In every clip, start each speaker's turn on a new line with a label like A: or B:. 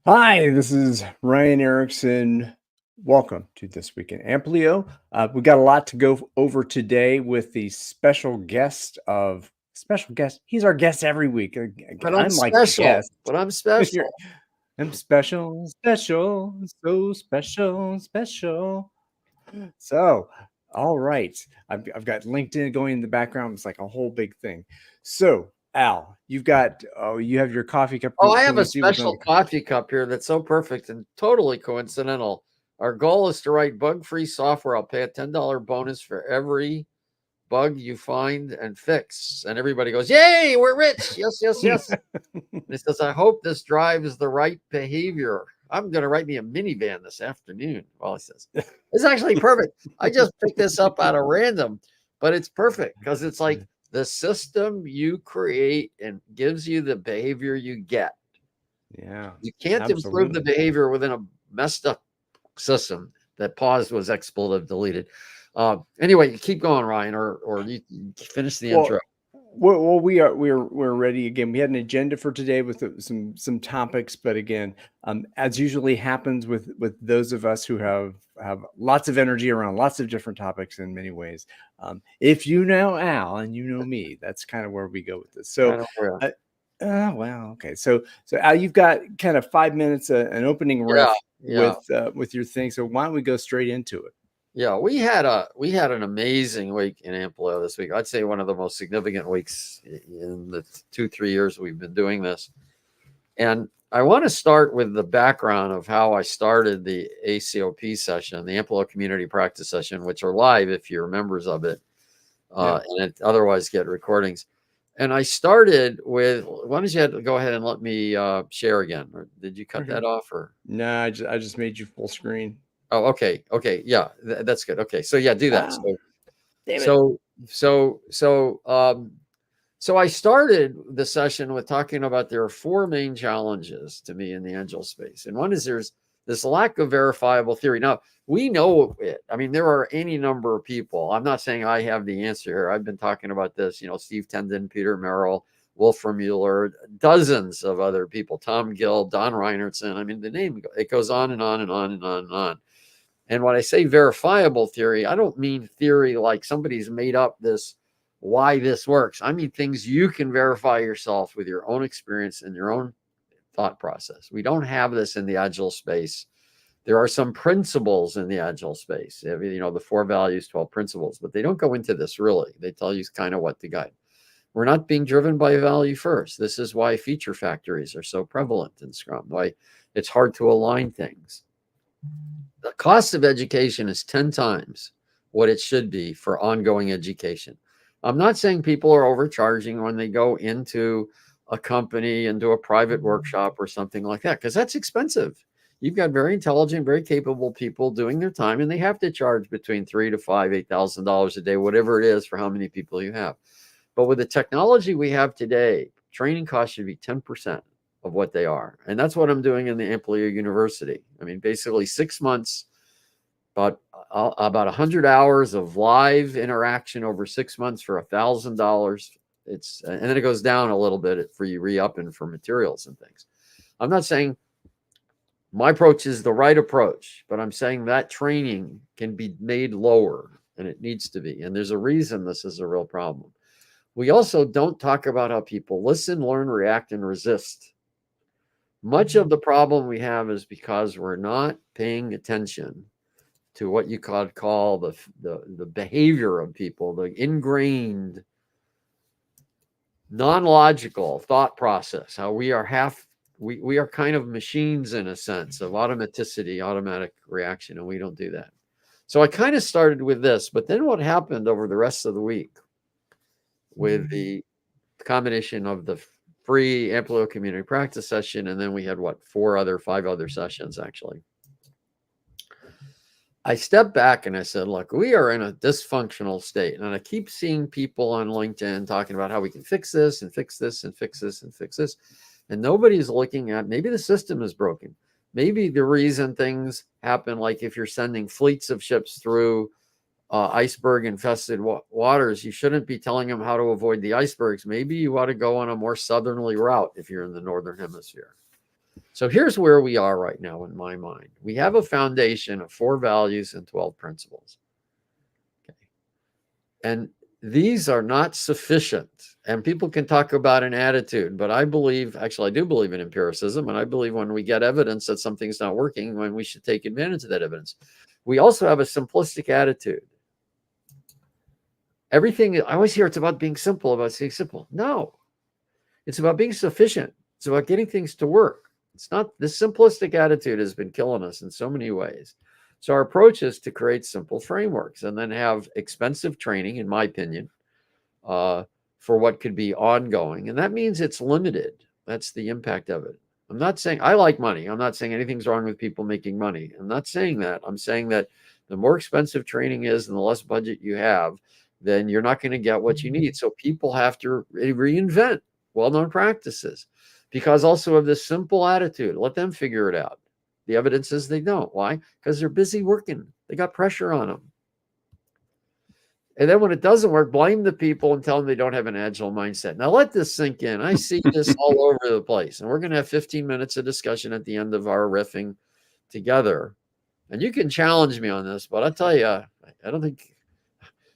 A: Hi, this is Ryan Erickson. Welcome to This Week in Amplio. We got a lot to go over today with the special guest. He's our guest every week.
B: But I'm
A: I'm like the
B: special.
A: guest.
B: But I'm
A: You're-
B: special.
A: I'm special, special, so special, special. So, all right. I've got LinkedIn going in the background. It's like a whole big thing. So, Al, you have your coffee cup.
B: Oh, I
A: Can
B: have
A: we
B: a
A: see what's on
B: special
A: the coffee?
B: coffee cup here that's so perfect and totally coincidental. Our goal is to write bug-free software. I'll pay a $10 bonus for every bug you find and fix. And everybody goes, "Yay, we're rich." Yes, yes, yes. And it says, "I hope this drives the right behavior." I'm going to write me a minivan this afternoon. Well, he says, it's actually perfect. I just picked this up out of random, but it's perfect because it's like the system you create and gives you the behavior you get.
A: Yeah,
B: You can't improve the
A: absolutely.
B: behavior within a messed up system. That pause was expletive deleted. Anyway, you keep going, Ryan, or you finish the
A: Well,
B: intro.
A: we're ready again. We had an agenda for today with some topics, but again, as usually happens with those of us who have lots of energy around lots of different topics in many ways. If you know Al and you know me, that's kind of where we go with this.
B: I
A: So,
B: know where.
A: uh, well, okay. So Al, you've got kind of 5 minutes, an opening
B: Yeah,
A: riff
B: yeah.
A: with your thing. So why don't we go straight into it?
B: Yeah, we had an amazing week in Amplio this week. I'd say one of the most significant weeks in the 2-3 years we've been doing this. And I want to start with the background of how I started the ACOP session, the Amplio Community Practice Session, which are live if you're members of it,
A: Yeah.
B: and otherwise get recordings. And I started with, why don't you go ahead and let me share again? Or did you cut
A: Okay.
B: that off? Or
A: No, I just made you full screen.
B: oh, okay, okay, yeah, that's good. Okay, so yeah, do that.
A: Ah,
B: So
A: damn it.
B: So so so so I started the session with talking about there are four main challenges to me in the angel space. And one is there's this lack of verifiable theory. Now, we know it. I mean, there are any number of people. I'm not saying I have the answer here. I've been talking about this, Steve Tendon, Peter Merrill, Wolfram Mueller, dozens of other people, Tom Gill, Don Reinertson. I mean, the name, it goes on and on and on and on and on. And when I say verifiable theory, I don't mean theory like somebody's made up this why this works. I mean things you can verify yourself with your own experience and your own thought process. We don't have this in the agile space. There are some principles in the agile space, the 4 values, 12 principles, but they don't go into this really. They tell you kind of what to guide. We're not being driven by value first. This is why feature factories are so prevalent in Scrum, why it's hard to align things. The cost of education is 10 times what it should be for ongoing education. I'm not saying people are overcharging when they go into a company, into a private workshop or something like that, because that's expensive. You've got very intelligent, very capable people doing their time, and they have to charge between $3,000 to $8,000 a day, whatever it is for how many people you have. But with the technology we have today, training costs should be 10% of what they are. And that's what I'm doing in the Amplio University. I mean, basically 6 months, about 100 hours of live interaction over 6 months for $1,000. And then it goes down a little bit for you re-upping for materials and things. I'm not saying my approach is the right approach, but I'm saying that training can be made lower, and it needs to be. And there's a reason this is a real problem. We also don't talk about how people listen, learn, react, and resist. Much of the problem we have is because we're not paying attention to what you could call the behavior of people, the ingrained, non-logical thought process, how we are kind of machines in a sense of automaticity, automatic reaction, and we don't do that. So I kind of started with this, but then what happened over the rest of the week with the combination of the free Amplio community practice session, and then we had 5 other sessions actually. I stepped back and I said, look, we are in a dysfunctional state. And I keep seeing people on LinkedIn talking about how we can fix this and fix this and fix this and fix this. And nobody's looking at maybe the system is broken. Maybe the reason things happen, like if you're sending fleets of ships through iceberg infested waters, you shouldn't be telling them how to avoid the icebergs. Maybe you ought to go on a more southerly route if you're in the northern hemisphere. So here's where we are right now in my mind. We have a foundation of 4 values and 12 principles. Okay. And these are not sufficient. And people can talk about an attitude, but I believe, actually, I do believe in empiricism. And I believe when we get evidence that something's not working, when we should take advantage of that evidence. We also have a simplistic attitude. Everything, I always hear it's about being simple, about staying simple. No, it's about being sufficient. It's about getting things to work. It's not, this simplistic attitude has been killing us in so many ways. So our approach is to create simple frameworks and then have expensive training, in my opinion, for what could be ongoing. And that means it's limited. That's the impact of it. I'm not saying I like money. I'm not saying anything's wrong with people making money. I'm not saying that. I'm saying that the more expensive training is and the less budget you have, then you're not going to get what you need. So people have to reinvent well-known practices because also of this simple attitude. Let them figure it out. The evidence is they don't. Why? Because they're busy working. They got pressure on them. And then when it doesn't work, blame the people and tell them they don't have an agile mindset. Now let this sink in. I see this all over the place. And we're going to have 15 minutes of discussion at the end of our riffing together. And you can challenge me on this, but I'll tell you, I don't think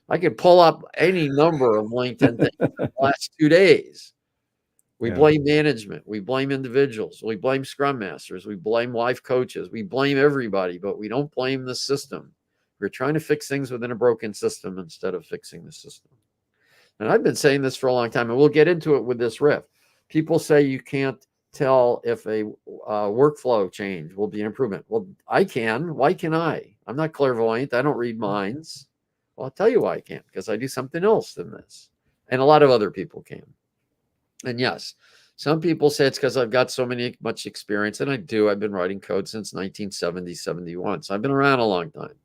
B: I could pull up any number of LinkedIn things in the last 2 days. We blame management. We blame individuals. We blame Scrum Masters. We blame life coaches. We blame everybody, but we don't blame the system. We're trying to fix things within a broken system instead of fixing the system. And I've been saying this for a long time, and we'll get into it with this riff. People say you can't tell if a workflow change will be an improvement. Well, I can. Why can I? I'm not clairvoyant. I don't read minds. Well, I'll tell you why I can't, because I do something else than this. And a lot of other people can. And yes, some people say it's because I've got much experience, and I do. I've been writing code since 1970, 71. So I've been around a long time.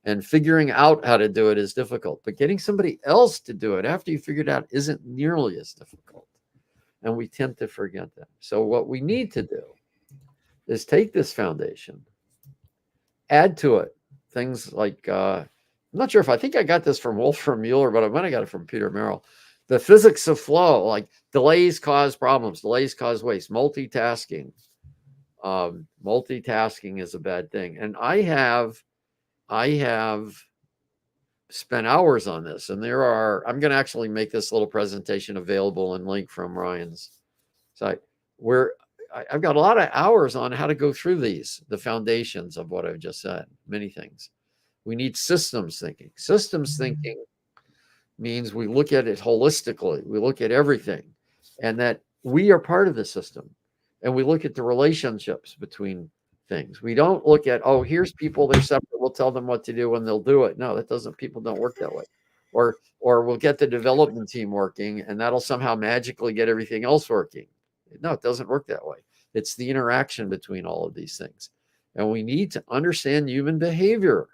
B: And figuring out how to do it is difficult. But getting somebody else to do it after you figure it out isn't nearly as difficult. And we tend to forget that. So what we need to do is take this foundation, add to it things like, I'm not sure if I think I got this from Wolfram Mueller, but I might have got it from Peter Merrill. The physics of flow, like delays cause problems, delays cause waste, multitasking. Multitasking is a bad thing. And I have spent hours on this, and I'm going to actually make this little presentation available and link from Ryan's site, where I've got a lot of hours on how to go through the foundations of what I've just said, many things. We need systems thinking. Systems thinking means we look at it holistically. We look at everything, and that we are part of the system, and we look at the relationships between things. We don't look at, oh, here's people, they're separate, we'll tell them what to do and they'll do it. No, people don't work that way. Or we'll get the development team working and that'll somehow magically get everything else working. No, it doesn't work that way. It's the interaction between all of these things. And we need to understand human behavior.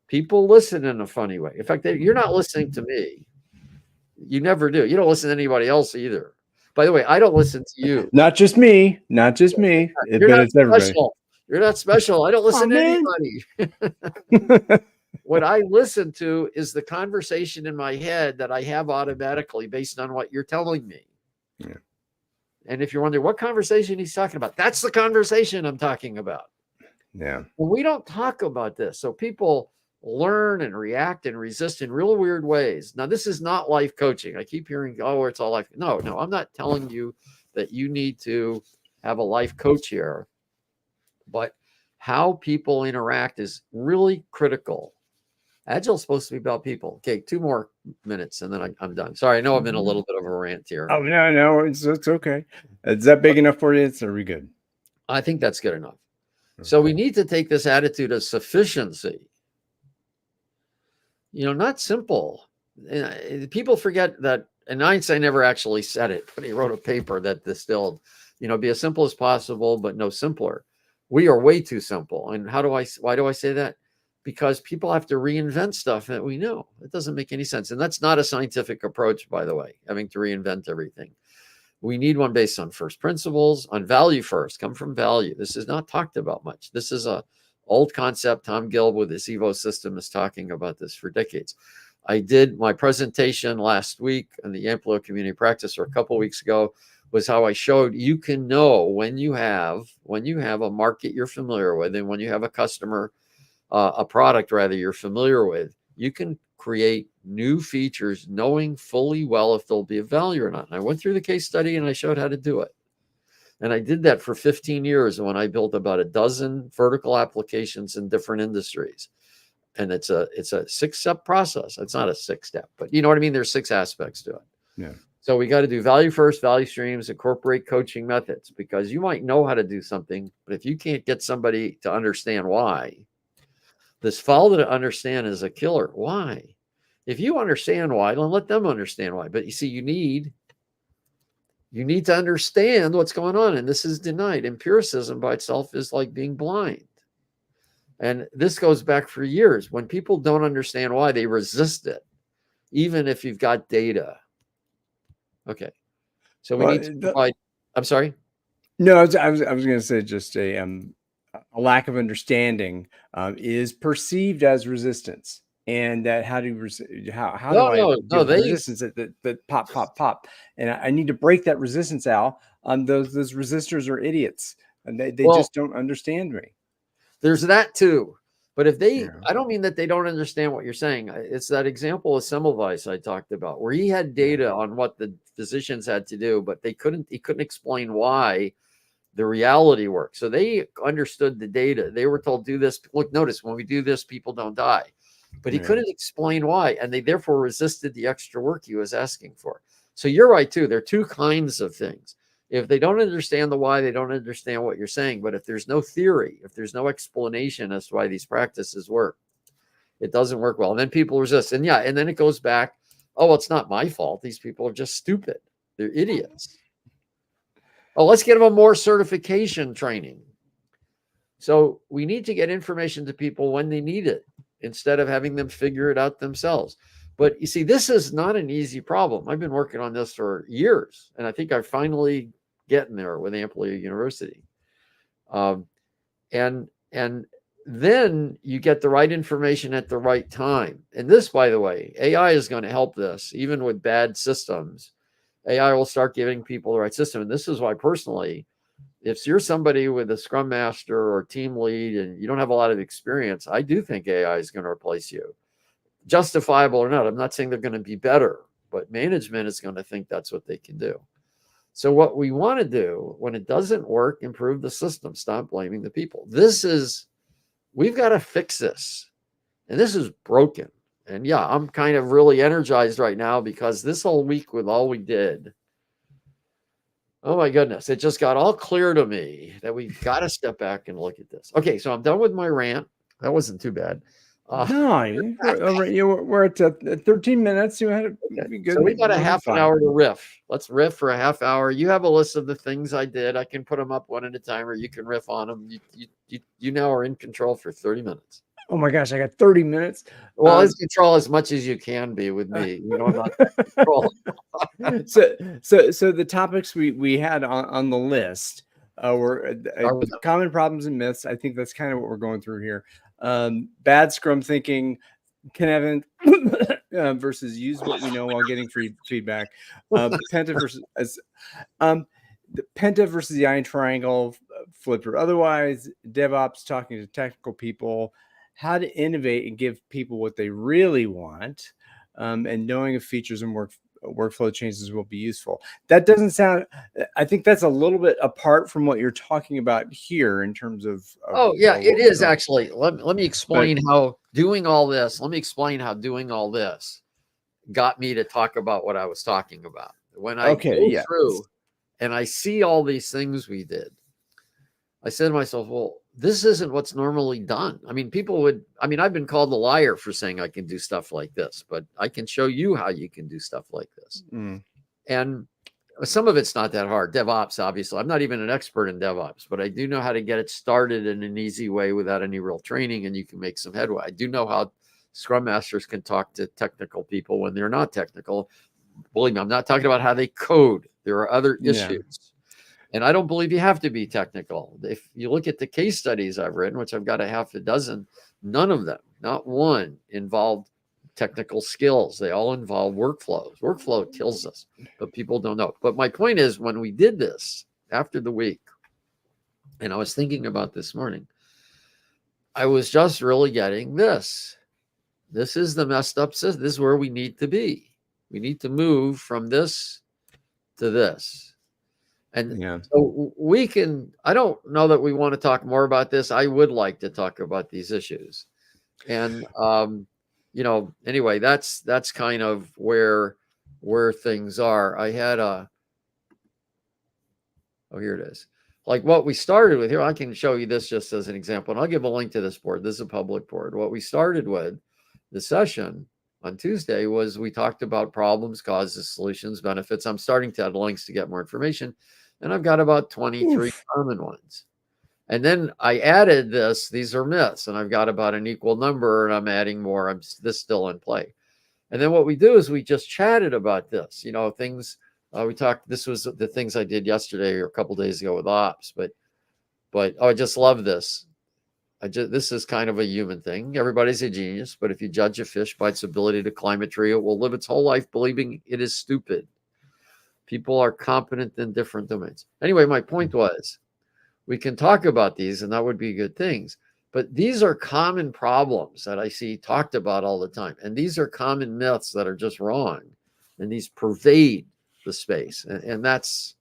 B: People listen in a funny way. In fact, you're not listening to me. You never do. You don't listen to anybody else either. By the way, I don't listen to you.
A: Not just me. Not just me.
B: You're not special. You're not special. I don't listen to anybody. What I listen to is the conversation in my head that I have automatically based on what you're telling me.
A: Yeah.
B: And if you're wondering what conversation he's talking about, that's the conversation I'm talking about.
A: Yeah.
B: Well, we don't talk about this. So people learn and react and resist in real weird ways. Now, this is not life coaching. I keep hearing, oh, it's all life. No, I'm not telling you that you need to have a life coach here. But how people interact is really critical. Agile is supposed to be about people. Okay, 2 more minutes and then I'm done. Sorry, I know I'm in a little bit of a rant here.
A: Oh, no, it's okay. Is that big enough for you? Are we good?
B: I think that's good enough. Okay. So we need to take this attitude of sufficiency. Not simple. People forget that, and Einstein never actually said it, but he wrote a paper that distilled, be as simple as possible, but no simpler. We are way too simple. And why do I say that? Because people have to reinvent stuff that we know. It doesn't make any sense. And that's not a scientific approach, by the way, having to reinvent everything. We need one based on first principles, on value first, come from value. This is not talked about much. This is a old concept. Tom Gilb with his Evo system is talking about this for decades. I did my presentation last week in the Amplio community practice, or a couple of weeks ago, was how I showed you can know when you have a market you're familiar with, and when you have a customer, a product rather you're familiar with, you can create new features knowing fully well if they'll be of value or not. And I went through the case study and I showed how to do it. And I did that for 15 years when I built about a dozen vertical applications in different industries. And it's a 6-step process. It's not a 6-step, but you know what I mean? There's 6 aspects to it.
A: Yeah.
B: So we got to do value first, value streams, incorporate coaching methods, because you might know how to do something, but if you can't get somebody to understand why, this follow to understand is a killer. Why? If you understand why, then let them understand why. But you see, you need to understand what's going on, and this is denied. Empiricism by itself is like being blind. And this goes back for years. When people don't understand why, they resist it, even if you've got data. Okay. So we need to provide, I'm sorry?
A: No, I was going to say just a lack of understanding is perceived as resistance. And that how do I give resistance that pop, and I need to break that resistance out. Those resistors are idiots, and they just don't understand me.
B: There's that too. But if they, I don't mean that they don't understand what you're saying. It's that example of Semmelweis I talked about, where he had data on what the physicians had to do, but he couldn't explain why the reality worked. So they understood the data. They were told, do this. Look, notice when we do this, people don't die. But he couldn't explain why. And they therefore resisted the extra work he was asking for. So you're right too. There are 2 kinds of things. If they don't understand the why, they don't understand what you're saying. But if there's no theory, if there's no explanation as to why these practices work, it doesn't work well. And then people resist. And and then it goes back, oh, well, it's not my fault. These people are just stupid. They're idiots. Oh, let's get them a more certification training. So we need to get information to people when they need it, instead of having them figure it out themselves. But you see, this is not an easy problem. I've been working on this for years, and I think I'm finally getting there with Amplio University. And then you get the right information at the right time. And this, by the way, AI is going to help this, even with bad systems. AI will start giving people the right system. And this is why personally, if you're somebody with a Scrum Master or team lead and you don't have a lot of experience, I do think AI is going to replace you. Justifiable or not, I'm not saying they're going to be better, but management is going to think that's what they can do. So what we want to do when it doesn't work, improve the system, stop blaming the people. We've got to fix this. And this is broken. And yeah, I'm kind of really energized right now because this whole week with all we did, oh my goodness, it just got all clear to me that we've got to step back and look at this. Okay, so I'm done with my rant. That wasn't too bad.
A: No, we're at 13 minutes. You had to be good.
B: So we got a half an hour to riff. Let's riff for a half hour. You have a list of the things I did. I can put them up one at a time, or you can riff on them. You now are in control for 30 minutes.
A: Oh my gosh, I got 30 minutes.
B: Well, let's control as much as you can be with me. You know, I'm not control.
A: So the topics we had on the list were common problems and myths. I think that's kind of what we're going through here. Bad Scrum thinking, Kevin, versus use what we know while getting free feedback. Penta versus the iron triangle, flip or otherwise. DevOps, talking to technical people. How to innovate and give people what they really want, and knowing if features and workflow changes will be useful. That doesn't sound, I think that's a little bit apart from what you're talking about here in terms of
B: it is actually. Let me explain how doing all this got me to talk about what I was talking about. When I go through and I see all these things we did, I said to myself, well, this isn't what's normally done. I mean, I've been called a liar for saying I can do stuff like this, but I can show you how you can do stuff like this. And some of it's not that hard. DevOps, obviously. I'm not even an expert in DevOps, but I do know how to get it started in an easy way without any real training, and you can make some headway. I do know how Scrum Masters can talk to technical people when they're not technical. Believe me, I'm not talking about how they code. There are other issues. And I don't believe you have to be technical. If you look at the case studies I've written, which I've got a half a dozen, none of them, not one, involved technical skills. They all involve workflows. Workflow kills us, but people don't know. But my point is, when we did this after the week, and I was thinking about this morning, I was just really getting this. This is the messed up system. This is where we need to be. We need to move from this to this. And so we can, I don't know that we want to talk more about this. I would like to talk about these issues. And, anyway, that's kind of where things are. I had here it is. Like what we started with here, I can show you this just as an example, and I'll give a link to this board. This is a public board. What we started with the session on Tuesday was we talked about problems, causes, solutions, benefits. I'm starting to add links to get more information, and I've got about 23 common ones. And then I added this. These are myths, and I've got about an equal number, and I'm adding more. This still in play. And then what we do is we just chatted about this, things. We talked, this was the things I did yesterday or a couple days ago with ops, but I just love this. This is kind of a human thing. Everybody's a genius, but if you judge a fish by its ability to climb a tree, it will live its whole life believing it is stupid. People are competent in different domains. Anyway, my point was, we can talk about these and that would be good things, but these are common problems that I see talked about all the time. And these are common myths that are just wrong. And these pervade the space, and that's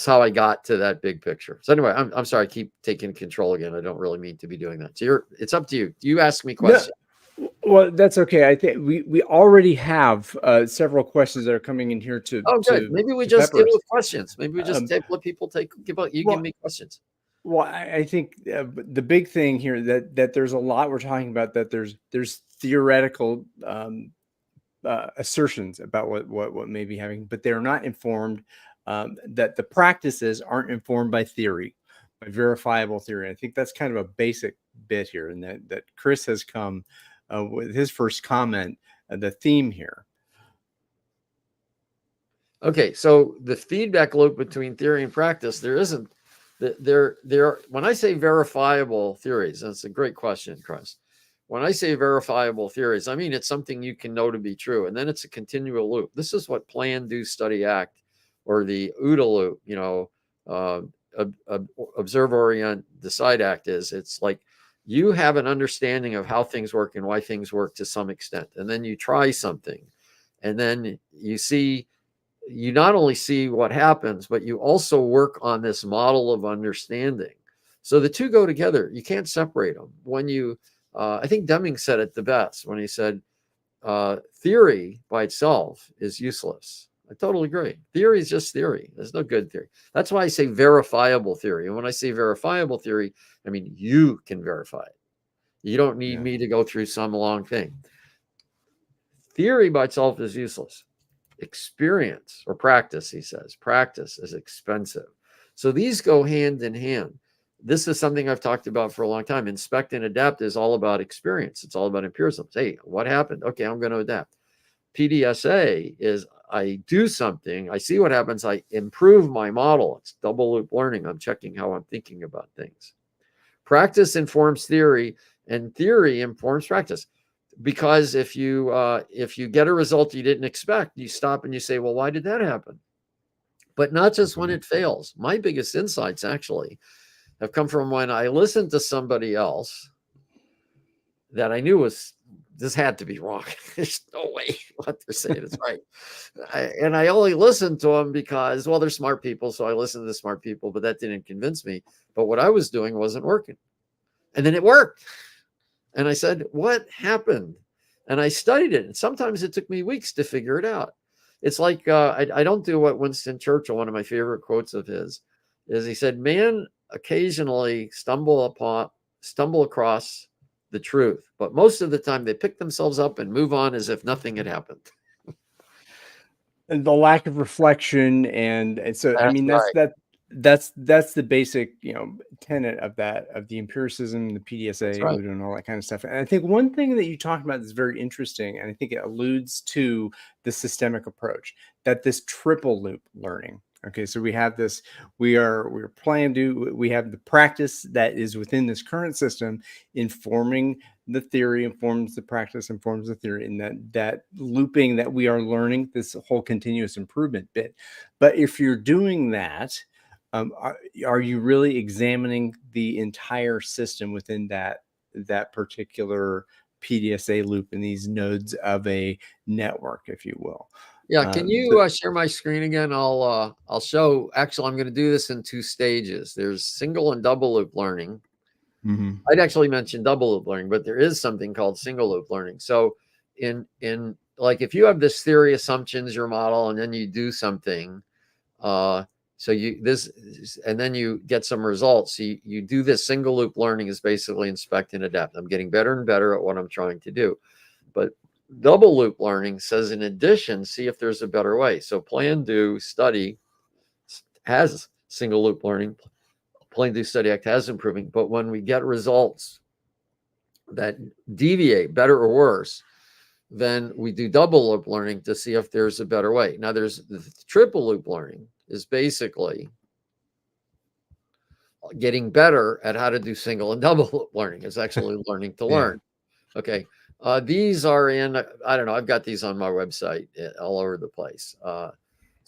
B: how I got to that big picture. So anyway, I'm sorry, I keep taking control again. I don't really mean to be doing that. So it's up to you. You ask me questions.
A: No, well, that's okay. I think we already have several questions that are coming in here to.
B: Oh, good. Maybe we just deal with questions. Maybe we just let people give me questions.
A: Well, I think the big thing here that there's a lot we're talking about, that there's theoretical assertions about what may be happening, but they're not informed, that the practices aren't informed by theory, by verifiable theory. I think that's kind of a basic bit here, and that Chris has come with his first comment, the theme here.
B: Okay, so the feedback loop between theory and practice, there isn't. When I say verifiable theories, that's a great question, Chris. When I say verifiable theories, I mean it's something you can know to be true, and then it's a continual loop. This is what plan, do, study, act, or the OODA loop, observe, orient, decide, act is. It's like you have an understanding of how things work and why things work to some extent, and then you try something, and then you not only see what happens, but you also work on this model of understanding. So the two go together. You can't separate them. When you I think Deming said it the best when he said, theory by itself is useless. I totally agree. Theory is just theory. There's no good theory. That's why I say verifiable theory. And when I say verifiable theory, I mean you can verify it. You don't need me to go through some long thing. Theory by itself is useless. Experience or practice, he says. Practice is expensive. So these go hand in hand. This is something I've talked about for a long time. Inspect and adapt is all about experience. It's all about empiricism. Hey, what happened? Okay, I'm going to adapt. PDSA is I do something, I see what happens, I improve my model. It's double loop learning. I'm checking how I'm thinking about things. Practice informs theory, and theory informs practice. Because if you get a result you didn't expect, you stop and you say, well, why did that happen? But not just when it fails. My biggest insights actually have come from when I listened to somebody else that I knew this had to be wrong. There's no way what they're saying is right. And I only listened to them because, well, they're smart people. So I listened to the smart people, but that didn't convince me. But what I was doing wasn't working. And then it worked. And I said, what happened? And I studied it. And sometimes it took me weeks to figure it out. It's like, I don't do what Winston Churchill, one of my favorite quotes of his, is he said, man occasionally stumble across the truth, but most of the time they pick themselves up and move on as if nothing had happened.
A: And the lack of reflection, and so I mean that's the basic tenet of the empiricism, the PDSA, OODA, and all that kind of stuff. And I think one thing that you talked about is very interesting, and I think it alludes to the systemic approach, that this triple loop learning, Okay, so we have this, we're planning to, we have the practice that is within this current system informing the theory, informs the practice, informs the theory, and that looping that we are learning, this whole continuous improvement bit. But if you're doing that, are you really examining the entire system within that particular PDSA loop in these nodes of a network, if you will?
B: Yeah, can you share my screen again? I'll show. Actually, I'm going to do this in 2 stages. There's single and double loop learning. I'd actually mentioned double loop learning, but there is something called single loop learning. So in like if you have this theory, assumptions, your model, and then you do something, so and then you get some results. You do this single loop learning is basically inspect and adapt. I'm getting better and better at what I'm trying to do. But double loop learning says, in addition, see if there's a better way. So plan, do, study has single loop learning. Plan, do, study, act has improving. But when we get results that deviate, better or worse, then we do double loop learning to see if there's a better way. Now, there's the triple loop learning is basically getting better at how to do single and double loop learning. It's actually learning to learn. Okay. These are in, I don't know, I've got these on my website all over the place.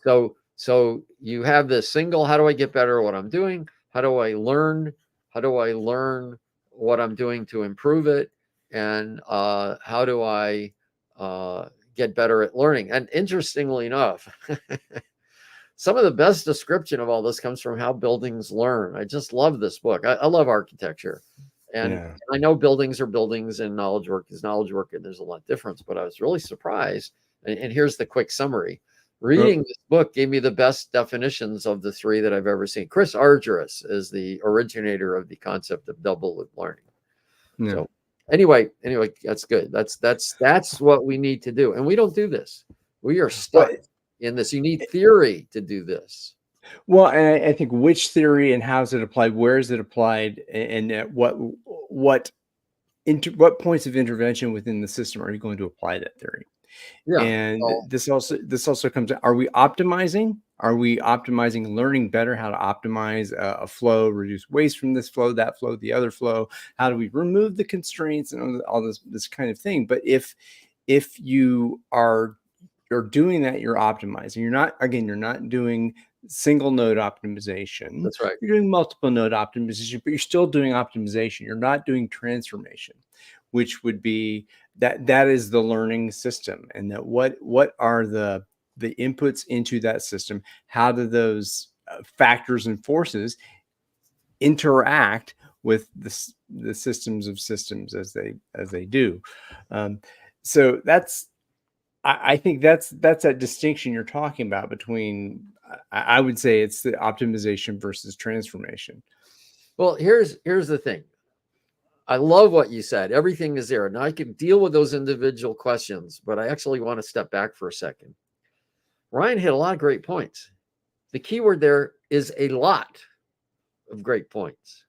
B: So you have this single, how do I get better at what I'm doing? How do I learn? How do I learn what I'm doing to improve it? And how do I get better at learning? And interestingly enough, some of the best description of all this comes from How Buildings Learn. I just love this book. I love architecture. And I know buildings are buildings and knowledge work is knowledge work, and there's a lot of difference, but I was really surprised. And here's the quick summary. Reading this book gave me the best definitions of the 3 that I've ever seen. Chris Argyris is the originator of the concept of double loop learning. So anyway, that's good. That's what we need to do. And we don't do this. We are stuck in this. You need theory to do this.
A: Well, and I think which theory and how is it applied, where is it applied, and at what points of intervention within the system are you going to apply that theory?
B: Yeah.
A: And this also comes, are we optimizing? Are we optimizing, learning better how to optimize a flow, reduce waste from this flow, that flow, the other flow? How do we remove the constraints and all this kind of thing? But if you're doing that, you're optimizing. You're not doing single node optimization.
B: That's right.
A: You're doing multiple node optimization, but you're still doing optimization. You're not doing transformation, which would be that is the learning system. And that what are the inputs into that system? How do those factors and forces interact with the systems of systems as they do? So I think that's that distinction you're talking about between, I would say it's the optimization versus transformation.
B: Well, here's the thing. I love what you said. Everything is there. Now I can deal with those individual questions, but I actually want to step back for a second. Ryan hit a lot of great points. The key word there is a lot of great points.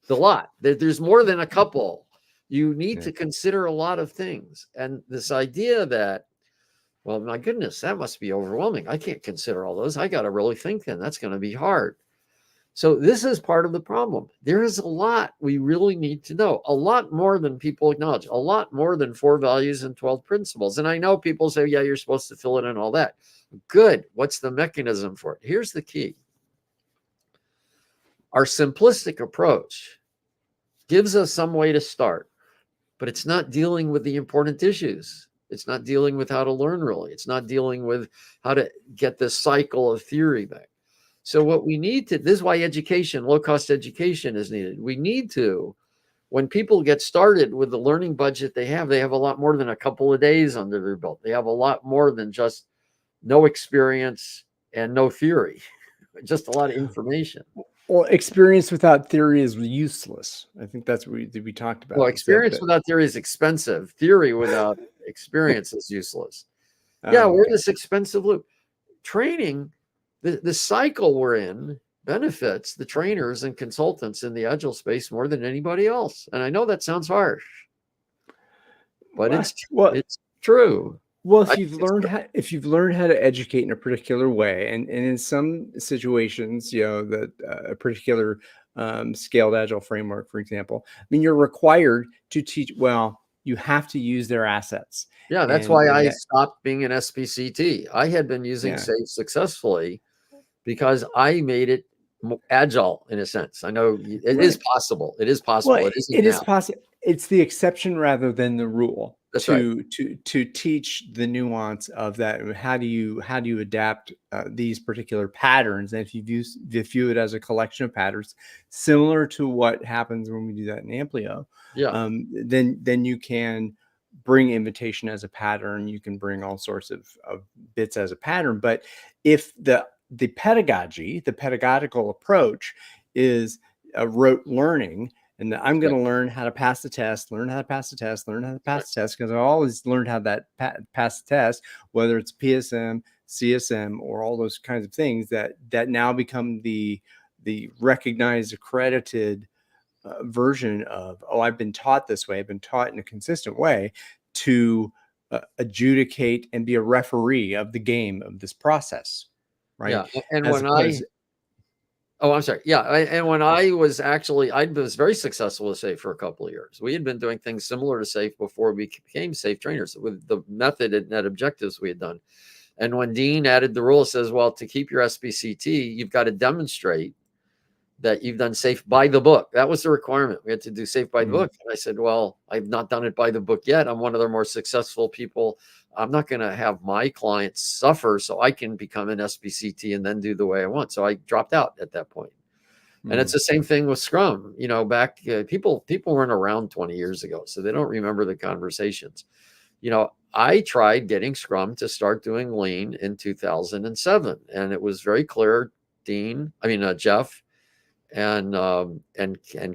B: The lot. There's more than a couple. You need to consider a lot of things. And this idea that, well, my goodness, that must be overwhelming. I can't consider all those. I got to really think then. That's going to be hard. So this is part of the problem. There is a lot we really need to know, a lot more than people acknowledge, a lot more than 4 values and 12 principles. And I know people say, yeah, you're supposed to fill it in, all that. Good. What's the mechanism for it? Here's the key. Our simplistic approach gives us some way to start, but it's not dealing with the important issues. It's not dealing with how to learn, really. It's not dealing with how to get this cycle of theory back. So what we need to, this is why education, low-cost education is needed. We need to, when people get started with the learning budget they have a lot more than a couple of days under their belt. They have a lot more than just no experience and no theory, just a lot of information.
A: Well, experience without theory is useless. I think that's what we talked about.
B: Well, experience without theory is expensive. Theory without experience is useless. We're in this expensive loop. Training, the cycle we're in benefits the trainers and consultants in the Agile space more than anybody else. And I know that sounds harsh, but it's true.
A: Well,
B: I think it's good.
A: if you've learned how to educate in a particular way, and in some situations, you know, that a particular scaled agile framework, for example, I mean, you're required to teach. Well, you have to use their assets,
B: Yeah, that's
A: and
B: why I
A: that,
B: stopped being an SPCT. I had been using
A: yeah,
B: SAFe successfully because I made it agile in a sense. I know it is
A: right.
B: possible. It is
A: Well,
B: possible. It isn't
A: it is
B: now.
A: possible. It's the exception rather than the rule
B: That's right.
A: to teach the nuance of that. How do you adapt these particular patterns? And if you view it as a collection of patterns, similar to what happens when we do that in Amplio,
B: Yeah.
A: then you can bring invitation as a pattern. You can bring all sorts of bits as a pattern. But if the pedagogy, the pedagogical approach is rote learning, and I'm
B: That's
A: going
B: right.
A: to learn how to pass the test, learn how to pass the test, learn how to
B: That's right.
A: pass the test, because I always learned how that pass the test, whether it's PSM, CSM, or all those kinds of things that now become the recognized, accredited version of, oh, I've been taught this way, I've been taught in a consistent way to adjudicate and be a referee of the game of this process, right?
B: Yeah. And
A: As
B: when I
A: opposed,
B: Oh, I'm sorry. Yeah, and when I was actually, I was very successful with SAFe for a couple of years. We had been doing things similar to SAFe before we became SAFe trainers with the method and net objectives we had done. And when Dean added the rule, it says, well, to keep your SBCT, you've got to demonstrate that you've done SAFe by the book. That was the requirement. We had to do SAFe by the
A: mm,
B: book. And I said, well, I've not done it by the book yet. I'm one of their more successful people. I'm not going to have my clients suffer so I can become an SBCT and then do the way I want. So I dropped out at that point. And it's
A: mm.
B: the same thing with Scrum. You know, back people weren't around 20 years ago, so they don't remember the conversations. You know, I tried getting Scrum to start doing Lean in 2007, and it was very clear. Jeff and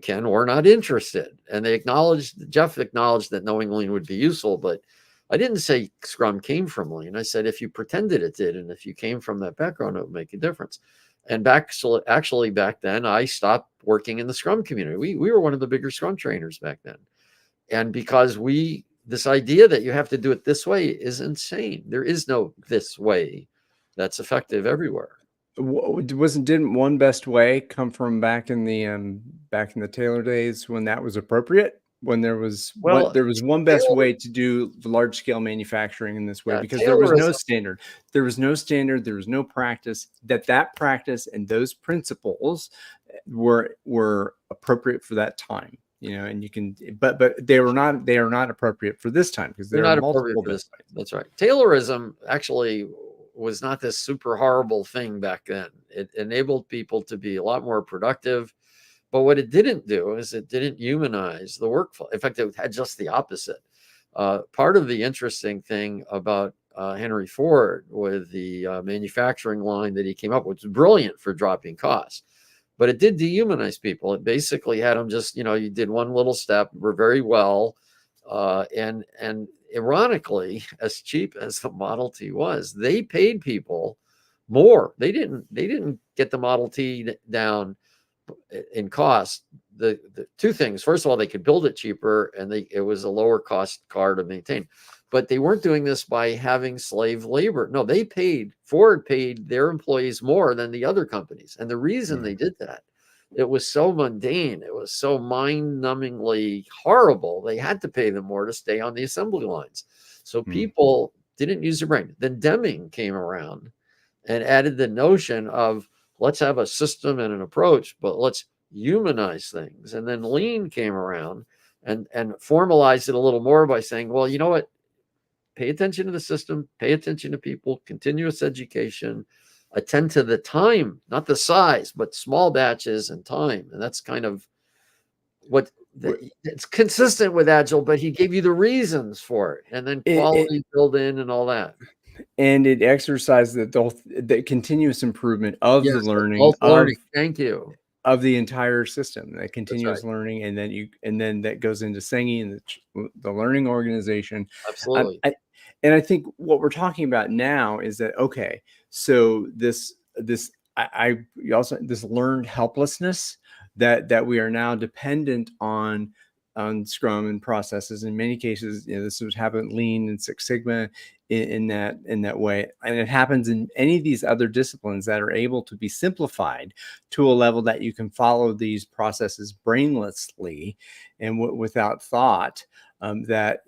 B: Ken were not interested, and they acknowledged. Jeff acknowledged that knowing Lean would be useful, but I didn't say Scrum came from Lean. I said if you pretended it did, and if you came from that background, it would make a difference. And actually back then, I stopped working in the Scrum community. We were one of the bigger Scrum trainers back then, and because this idea that you have to do it this way is insane. There is no this way that's effective everywhere.
A: Didn't one best way come from back in the Taylor days when that was appropriate? When
B: Well,
A: there was one best
B: Taylor,
A: way to do large scale manufacturing in this way,
B: yeah,
A: because there was no
B: Taylorism.
A: standard. There was no standard, there was no practice. That practice and those principles were appropriate for that time. You know, and you can, but they are not appropriate for this time because
B: They're
A: there are
B: not appropriate
A: multiple
B: for
A: best
B: this.
A: ways.
B: That's right. Taylorism actually was not this super horrible thing back then. It enabled people to be a lot more productive. But what it didn't do is it didn't humanize the workflow. In fact, it had just the opposite. Part of the interesting thing about Henry Ford with the manufacturing line that he came up with was brilliant for dropping costs, but it did dehumanize people. It basically had them just, you did one little step, were very well, and ironically, as cheap as the Model T was, they paid people more. They didn't get the Model T down in cost. The two things: first of all, they could build it cheaper, and it was a lower cost car to maintain. But they weren't doing this by having slave labor. No, Ford paid their employees more than the other companies, and the reason
A: Mm,
B: they did that, it was so mundane, it was so mind-numbingly horrible. They had to pay them more to stay on the assembly lines, so
A: mm.
B: people didn't use their brain. Then Deming came around and added the notion of let's have a system and an approach, but let's humanize things. And then Lean came around and formalized it a little more by saying, well, you know what? Pay attention to the system, pay attention to people, continuous education, attend to the time, not the size, but small batches and time. And that's kind of what it's consistent with Agile, but he gave you the reasons for it, and then
A: It,
B: quality build in and all that.
A: and it exercised the continuous improvement of the
B: Yes,
A: learning
B: adult learning. Thank you.
A: of the entire system, that
B: That's right.
A: continuous learning, and then that goes into Sengi and the learning organization. um,
B: Absolutely.
A: I, and I think what we're talking about now is that, okay, so this you also this learned helplessness that we are now dependent on on Scrum and processes. In many cases, this would happen Lean and Six Sigma in that way, and it happens in any of these other disciplines that are able to be simplified to a level that you can follow these processes brainlessly and without thought. That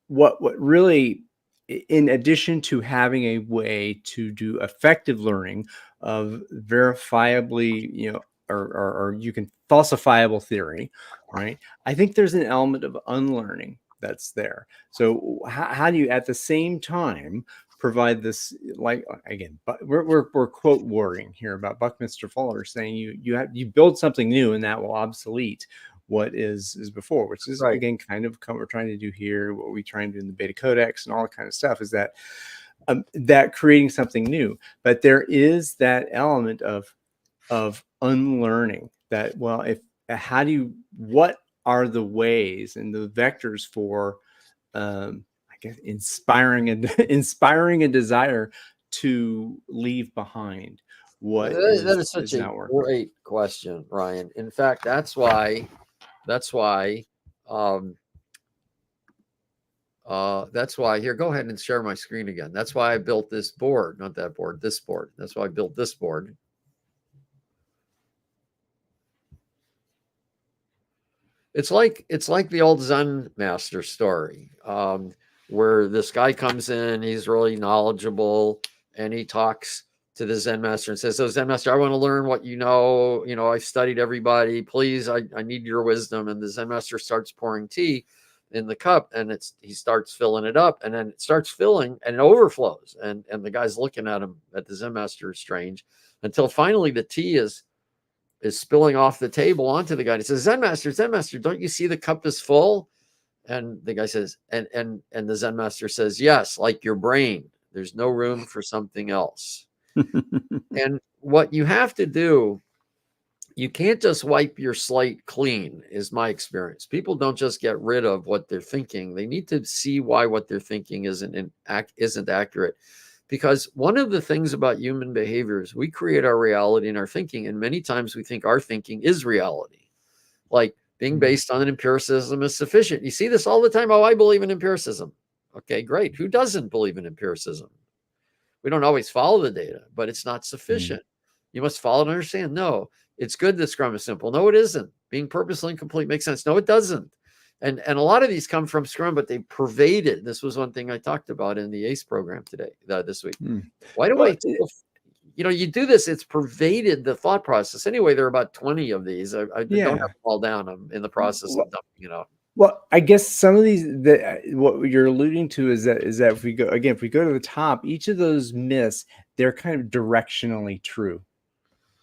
A: what really, in addition to having a way to do effective learning of verifiably, or you can falsifiable theory, right? I think there's an element of unlearning that's there. So how do you at the same time provide this, like, again, but we're quote warring here about Buckminster Fuller saying you build something new and that will obsolete what is before, which is
B: Right.
A: again kind of what we're trying to do here, what we try and do in the Beta Codex and all that kind of stuff, is that that creating something new. But there is that element of unlearning that, well, what are the ways and the vectors for I guess inspiring a desire to leave behind what
B: That is such
A: is
B: a
A: not working.
B: great question, Ryan. In fact, that's why here, go ahead and share my screen again. That's why I built this board, not that board, this board. That's why I built this board. It's like the old Zen master story, where this guy comes in, he's really knowledgeable, and he talks to the Zen master and says, "So Zen master, I want to learn what you know. I've studied everybody. Please, I need your wisdom." And the Zen master starts pouring tea in the cup, and he starts filling it up, and then it starts filling and it overflows. And the guy's looking at him, at the Zen master, strange, until finally the tea is spilling off the table onto the guy. He says, Zen master, don't you see the cup is full? And the guy says, and the Zen master says, yes, like your brain. There's no room for something else. And what you have to do, you can't just wipe your slate clean, is my experience. People don't just get rid of what they're thinking. They need to see why what they're thinking isn't accurate. Because one of the things about human behavior is we create our reality in our thinking, and many times we think our thinking is reality. Like being based on an empiricism is sufficient. You see this all the time. Oh, I believe in empiricism. Okay, great. Who doesn't believe in empiricism? We don't always follow the data, but it's not sufficient. You must follow and understand. No, it's good that Scrum is simple. No, it isn't. Being purposely incomplete makes sense. No, it doesn't. And a lot of these come from Scrum, but they pervaded. This was one thing I talked about in the ACE program this week. Why do I think, you do this, it's pervaded the thought process. Anyway, there are about 20 of these. I don't have them all down. I'm in the process of dumping.
A: Well, I guess some of these, what you're alluding to is that if we go to the top, each of those myths, they're kind of directionally true.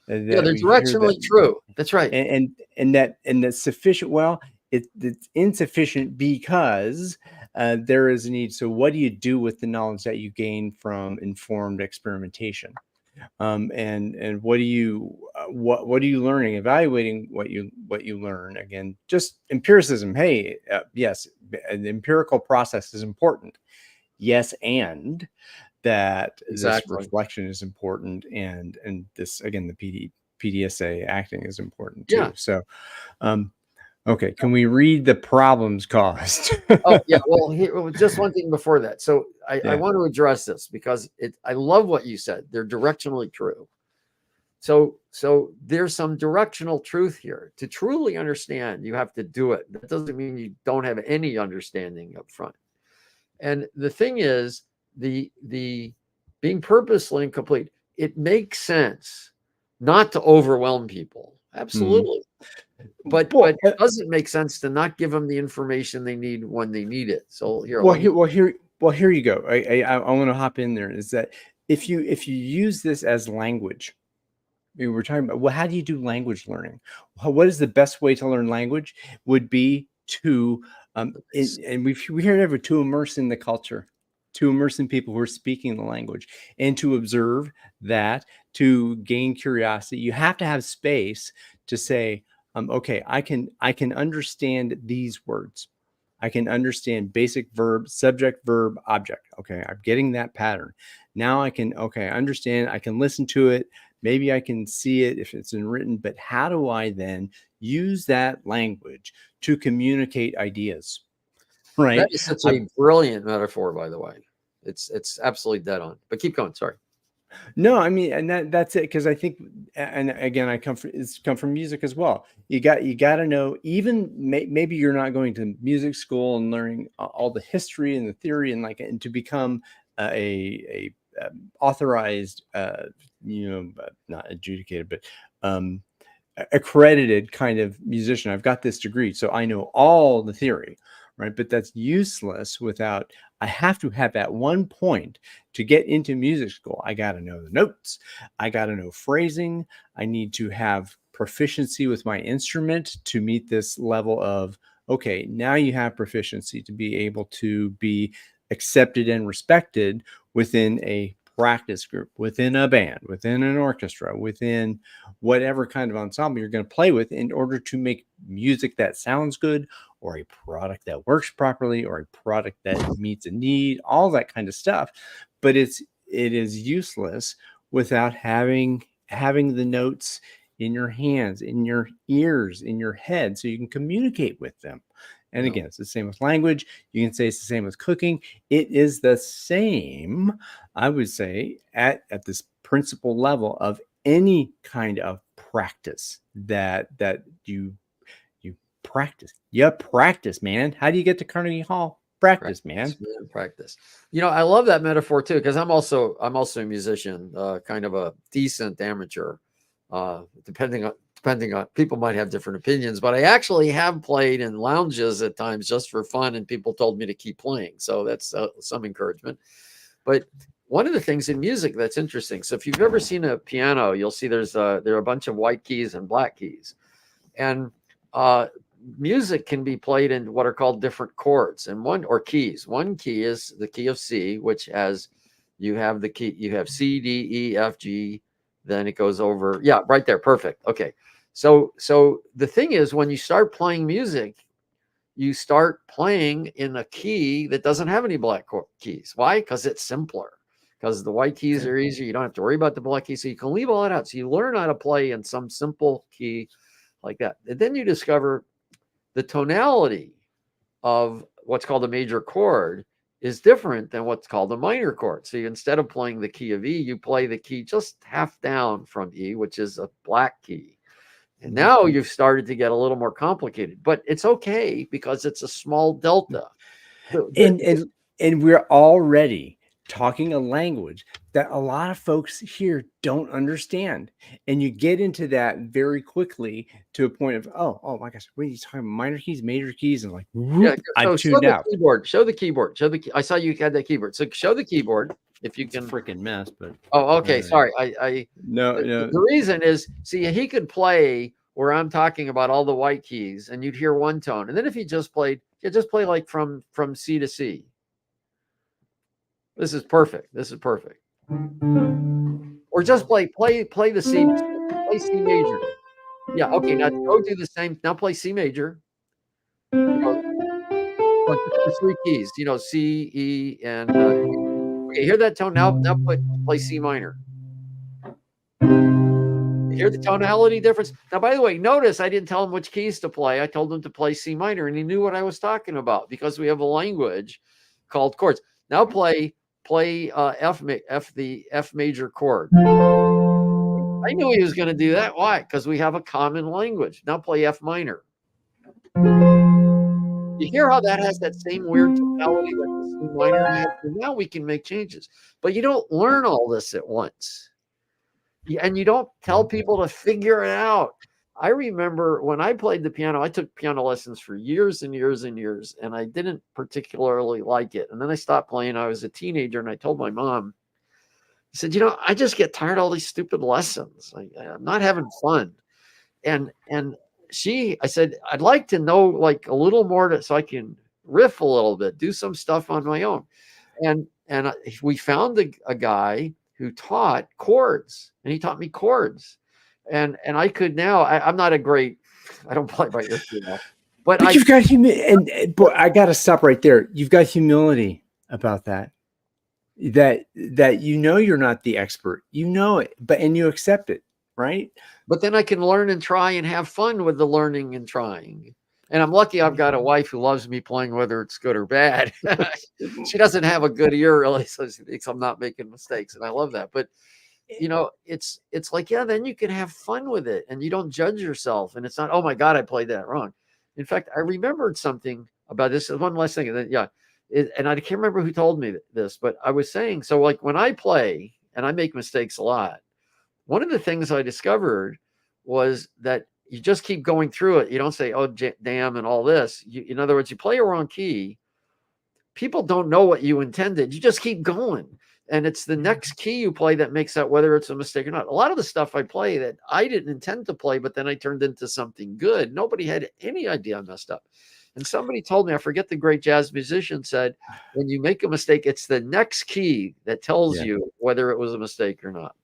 B: Yeah, they're directionally true. That's right.
A: And that's sufficient. Well, it's insufficient because there is a need. So what do you do with the knowledge that you gain from informed experimentation? And what are you learning, evaluating what you learn? Again, just empiricism. Hey, yes, an empirical process is important. Yes, and that this reflection is important, and this, again, the PDSA acting is important too.
B: Yeah.
A: So okay, can we read the problems caused?
B: Oh, yeah. Well, just one thing before that. So I want to address this because I love what you said. They're directionally true. So there's some directional truth here. To truly understand, you have to do it. That doesn't mean you don't have any understanding up front. And the thing is, the being purposely incomplete, it makes sense not to overwhelm people. Absolutely. But it doesn't make sense to not give them the information they need when they need it. So here
A: you go. I want to hop in there. Is that if you use this as language, we were talking about, well, how do you do language learning? What is the best way to learn language? Would be to and we hear it ever, to immerse in the culture, to immerse in people who are speaking the language, and to observe that, to gain curiosity. You have to have space to say, okay, I can understand these words. I can understand basic verb, subject, verb, object. Okay, I'm getting that pattern. Now I can, understand. I can listen to it. Maybe I can see it if it's in written, but how do I then use that language to communicate ideas?
B: That
A: Right.
B: is such a brilliant metaphor, by the way. It's absolutely dead on. But keep going. Sorry.
A: No, I mean, and that's it. Because I think, and again, I come from music as well. You got to know, even maybe you're not going to music school and learning all the history and the theory and to become a authorized, not adjudicated, but accredited kind of musician. I've got this degree, so I know all the theory, right? But that's useless without, I have to have at one point to get into music school. I got to know the notes. I got to know phrasing. I need to have proficiency with my instrument to meet this level of, okay, now you have proficiency to be able to be accepted and respected within a practice group, within a band, within an orchestra, within whatever kind of ensemble you're going to play with, in order to make music that sounds good, or a product that works properly, or a product that meets a need, all that kind of stuff. But it is useless without having the notes in your hands, in your ears, in your head, so you can communicate with them. And again, it's the same with language. You can say it's the same with cooking. It is the same, I would say, at this principal level of any kind of practice that you practice. You practice, man. How do you get to Carnegie Hall? Practice, man.
B: Practice. I love that metaphor too, because I'm also a musician, kind of a decent amateur. Depending on, people might have different opinions, but I actually have played in lounges at times just for fun, and people told me to keep playing. So that's some encouragement. But one of the things in music that's interesting, so if you've ever seen a piano, you'll see there are a bunch of white keys and black keys, and music can be played in what are called different chords or keys. One key is the key of C, which has, you have C, D, E, F, G. Then it goes over. Yeah, right there. Perfect. Okay. So the thing is, when you start playing music, you start playing in a key that doesn't have any black keys. Why? Because it's simpler. Because the white keys are easier. You don't have to worry about the black keys. So you can leave all that out. So you learn how to play in some simple key like that. And then you discover the tonality of what's called a major chord is different than what's called a minor chord. So instead of playing the key of E, you play the key just half down from E, which is a black key. And now you've started to get a little more complicated, but it's okay because it's a small delta.
A: And we're already talking a language that a lot of folks here don't understand. And you get into that very quickly to a point of, oh my gosh, what are you talking about? Minor keys, major keys? And I'm tuned out.
B: Show the keyboard. I saw you had that keyboard. So show the keyboard if you can.
A: Freaking mess, but.
B: Oh, okay. Sorry.
A: No.
B: The reason is, see, he could play where I'm talking about all the white keys and you'd hear one tone. And then if he just play like from C to C. This is perfect. Or just play the C, play C major. Yeah. Okay. Now go do the same. Now play C major. The three keys, C, E, and okay. Hear that tone now. Now play C minor. Hear the tonality difference. Now, by the way, notice I didn't tell him which keys to play. I told him to play C minor, and he knew what I was talking about because we have a language called chords. Now play the F major chord. I knew he was going to do that. Why? Because we have a common language. Now play F minor. You hear how that has that same weird tonality that the C minor has? And now we can make changes. But you don't learn all this at once. And you don't tell people to figure it out. I remember when I played the piano, I took piano lessons for years and years and years, and I didn't particularly like it. And then I stopped playing. I was a teenager, and I told my mom, I said, I just get tired of all these stupid lessons. I'm not having fun. And I said, I'd like to know like a little more so I can riff a little bit, do some stuff on my own. And we found a guy who taught chords, and he taught me chords. And I could now, I'm not a great, I don't play by ear, but
A: you've got humility. And boy, I got to stop right there. You've got humility about that. that you're not the expert, it, and you accept it, right?
B: But then I can learn and try and have fun with the learning and trying. And I'm lucky I've got a wife who loves me playing, whether it's good or bad. She doesn't have a good ear, really, so she thinks I'm not making mistakes, and I love that. But it's like, yeah, then you can have fun with it, and you don't judge yourself, and it's not, oh my God, I played that wrong. In fact, I remembered something about this. One last thing, and then and I can't remember who told me this, but I was saying, so like when I play and I make mistakes a lot, one of the things I discovered was that you just keep going through it. You don't say, oh, damn, and all this. In other words, you play a wrong key. People don't know what you intended. You just keep going. And it's the next key you play that makes out whether it's a mistake or not. A lot of the stuff I play that I didn't intend to play, but then I turned into something good. Nobody had any idea I messed up. And somebody told me, I forget the great jazz musician said, when you make a mistake, it's the next key that tells you whether it was a mistake or not.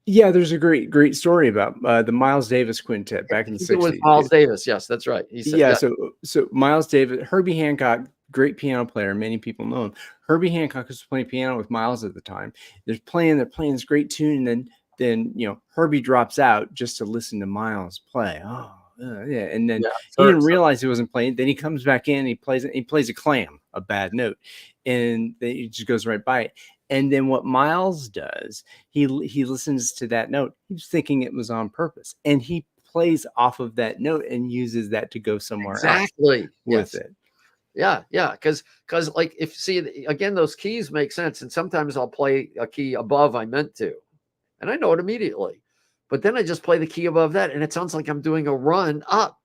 A: Yeah, there's a great story about the Miles Davis quintet back in the 60s.
B: With Miles Davis, yes, that's right. He said,
A: yeah, so Miles Davis, Herbie Hancock, great piano player, many people know him. Herbie Hancock was playing piano with Miles at the time. They're playing this great tune, and then Herbie drops out just to listen to Miles play. Oh, yeah, and then he didn't realize he wasn't playing. Then he comes back in, and he plays a clam, a bad note, and then he just goes right by it. And then what Miles does, he listens to that note. He's thinking it was on purpose, and he plays off of that note and uses that to go somewhere else with it.
B: Yeah, because like if see again, those keys make sense, and sometimes I'll play a key above I meant to, and I know it immediately, but then I just play the key above that, and it sounds like I'm doing a run up.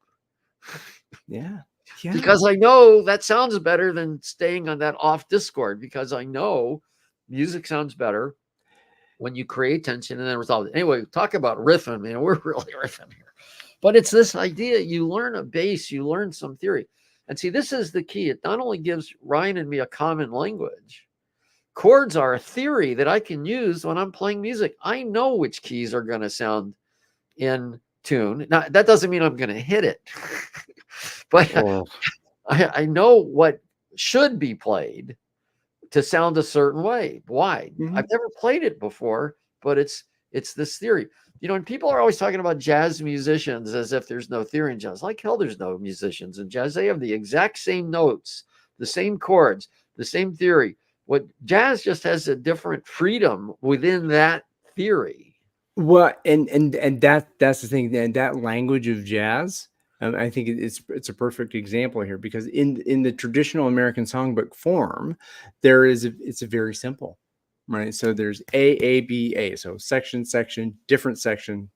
A: Yeah.
B: Because I know that sounds better than staying on that off discord, because I know music sounds better when you create tension and then resolve it. Anyway, talk about riffing, man. We're really riffing here. But it's this idea, you learn a bass, you learn some theory. And see, this is the key. It not only gives Ryan and me a common language, chords are a theory that I can use when I'm playing music. I know which keys are going to sound in tune. Now, that doesn't mean I'm going to hit it. But I know what should be played to sound a certain way. Why? I've never played it before, but it's this theory. And people are always talking about jazz musicians as if there's no theory in jazz. Like hell, there's no musicians in jazz. They have the exact same notes, the same chords, the same theory. What jazz just has a different freedom within that theory.
A: Well, and that's the thing. And that language of jazz, I think it's a perfect example here, because in the traditional American songbook form, it's a very simple, right? So there's A, B, A. So section, different section,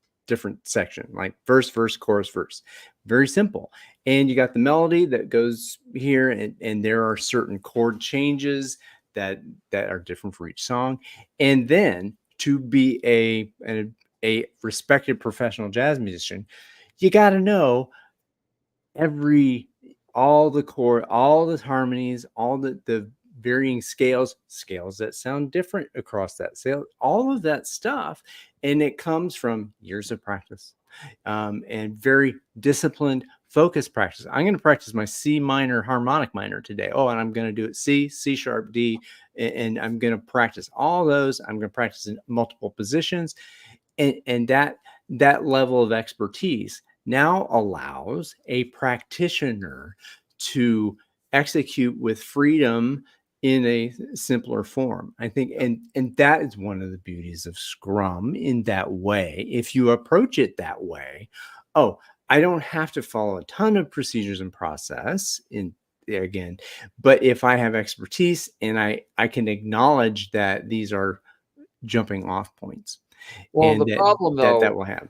A: like verse, chorus, verse. Very simple. And you got the melody that goes here, and there are certain chord changes that are different for each song. And then to be a respected professional jazz musician, you got to know all the chord, all the harmonies, all the varying scales that sound different across that scale, all of that stuff. And it comes from years of practice, and very disciplined, focused practice. I'm going to practice my C minor harmonic minor today. Oh, and I'm going to do it C sharp, D, and I'm going to practice all those. I'm going to practice in multiple positions, and that level of expertise now allows a practitioner to execute with freedom in a simpler form, I think. And that is one of the beauties of Scrum in that way. If you approach it that way, I don't have to follow a ton of procedures and process but if I have expertise and I can acknowledge that these are jumping off points.
B: Well, the problem though,
A: that will have.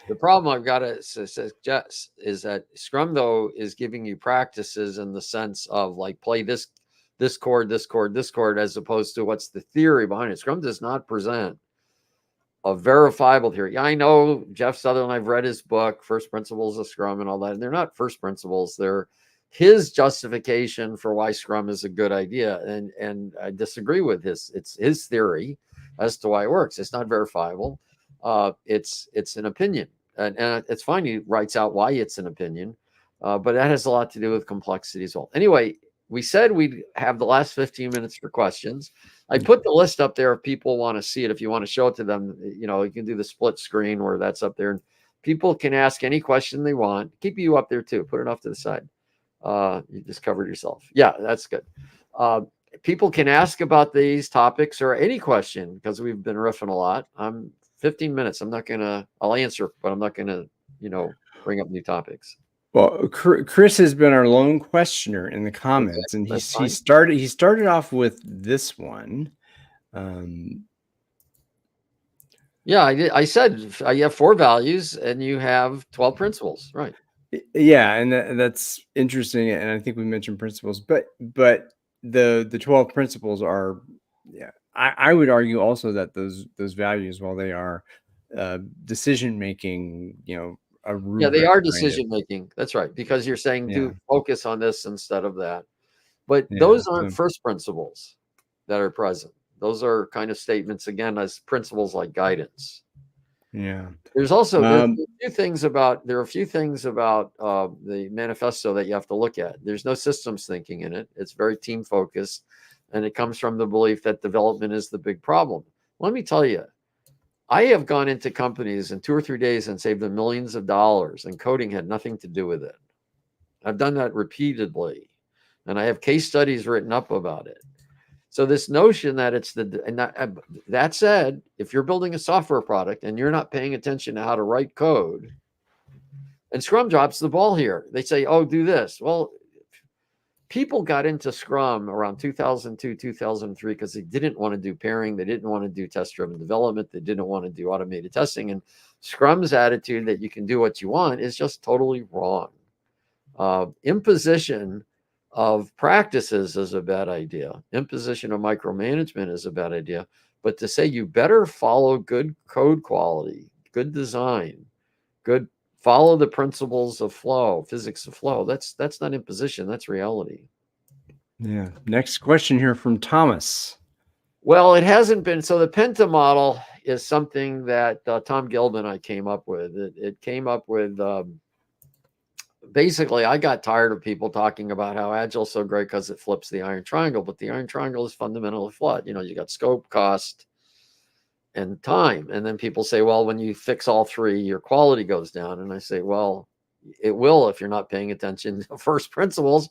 B: The problem I've got to suggest is that Scrum, though, is giving you practices in the sense of like play this chord, as opposed to what's the theory behind it. Scrum does not present a verifiable theory. I know Jeff Sutherland, I've read his book, First Principles of Scrum and all that, and they're not first principles. They're his justification for why Scrum is a good idea. And I disagree with it's his theory as to why it works. It's not verifiable. It's an opinion. And it's fine. He writes out why it's an opinion, but that has a lot to do with complexity as well. Anyway, we said we'd have the last 15 minutes for questions. I put the list up there if people want to see it. If you want to show it to them, you know, you can do the split screen where that's up there. And people can ask any question they want. Keep you up there too. Put it off to the side. You just covered yourself. Yeah, that's good. People can ask about these topics or any question because we've been riffing a lot. I'm 15 minutes. I'll answer, but I'm not gonna, bring up new topics.
A: Well, Chris has been our lone questioner in the comments, and he started off with this one.
B: Yeah, I said you have 4 values and you have 12 principles, right?
A: Yeah, and that's interesting. And I think we mentioned principles, but the 12 principles are, yeah, I would argue also that those values, while they are decision making, a rubric,
B: yeah, they are
A: kind of.
B: decision making. That's right, because you're saying
A: Yeah.
B: do focus on this instead of that. But
A: Yeah,
B: those aren't first principles that are present. Those are kind of statements again as principles like guidance.
A: Yeah.
B: There's also there are a few things about the manifesto that you have to look at. There's no systems thinking in it. It's very team focused, and it comes from the belief that development is the big problem. Let me tell you, I have gone into companies in 2 or 3 days and saved them millions of dollars, and coding had nothing to do with it. I've done that repeatedly, and I have case studies written up about it. So this notion that that said, if you're building a software product and you're not paying attention to how to write code, and Scrum drops the ball here, they say, "Oh, do this." Well, people got into Scrum around 2002, 2003 because they didn't want to do pairing, they didn't want to do test-driven development, they didn't want to do automated testing, and Scrum's attitude that you can do what you want is just totally wrong. Imposition of practices is a bad idea. Imposition of micromanagement is a bad idea. But to say you better follow good code quality, good design, follow the principles of flow, physics of flow, that's not imposition, that's reality.
A: Yeah. Next question here from Thomas.
B: Well, it hasn't been. So the Penta model is something that Tom Gilb and I came up with. It came up with basically, I got tired of people talking about how Agile is so great because it flips the iron triangle, but the iron triangle is fundamentally flawed. You got scope, cost, and time. And then people say, well, when you fix all 3, your quality goes down. And I say, well, it will if you're not paying attention to first principles.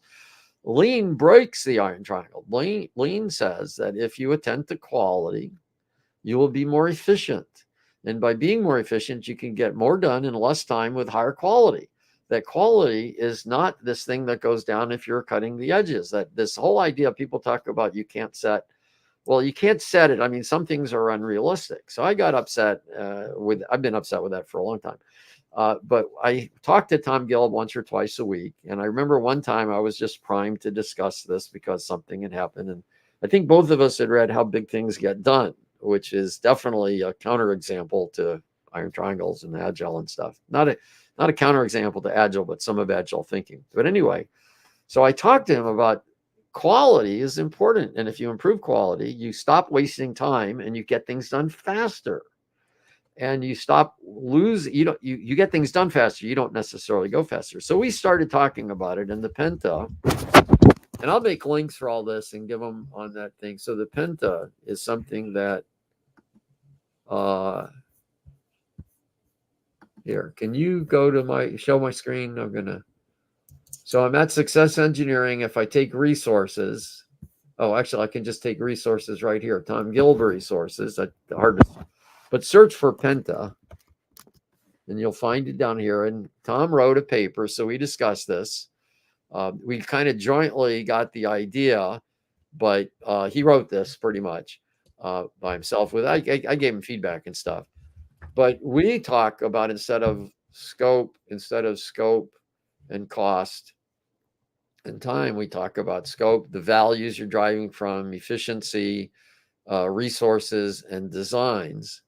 B: Lean breaks the iron triangle. Lean says that if you attend to quality, you will be more efficient. And by being more efficient, you can get more done in less time with higher quality. That quality is not this thing that goes down if you're cutting the edges. That this whole idea people talk about, you can't set. Well, you can't set it. I mean, some things are unrealistic. So I got upset I've been upset with that for a long time. But I talked to Tom Gilb once or twice a week. And I remember one time I was just primed to discuss this because something had happened. And I think both of us had read How Big Things Get Done, which is definitely a counterexample to iron triangles and Agile and stuff. Not a counterexample to Agile, but some of Agile thinking. But anyway, so I talked to him about quality is important. And if you improve quality, you stop wasting time and you get things done faster. And you you get things done faster. You don't necessarily go faster. So we started talking about it in the Penta. And I'll make links for all this and give them on that thing. So the Penta is something that here, can you go to show my screen? So I'm at Success Engineering. If I take resources, actually I can just take resources right here. Tom Gilb resources, that's the hardest, but search for Penta and you'll find it down here. And Tom wrote a paper. So we discussed this. We kind of jointly got the idea, but he wrote this pretty much by himself. I gave him feedback and stuff. But we talk about instead of scope and cost and time, we talk about scope, the values you're driving from, efficiency, resources, and designs.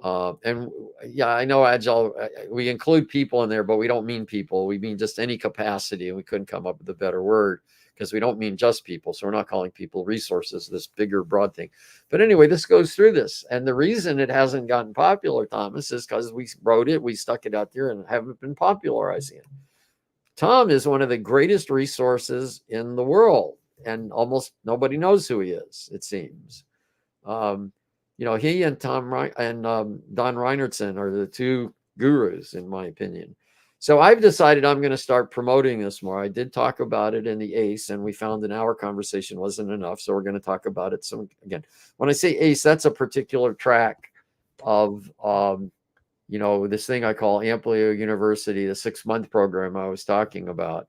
B: And yeah, I know Agile, we include people in there, but we don't mean people. We mean just any capacity. And we couldn't come up with a better word because we don't mean just people. So we're not calling people resources, this bigger, broad thing. But anyway, this goes through this. And the reason it hasn't gotten popular, Thomas, is because we wrote it, we stuck it out there and haven't been popularizing it. Tom is one of the greatest resources in the world. And almost nobody knows who he is, it seems. You know, he and Don Reinertson are the two gurus, in my opinion. So I've decided I'm going to start promoting this more. I did talk about it in the ACE, and we found an hour conversation wasn't enough. So we're going to talk about it. So again, when I say ACE, that's a particular track of, you know, this thing I call Amplio University, the 6-month program I was talking about.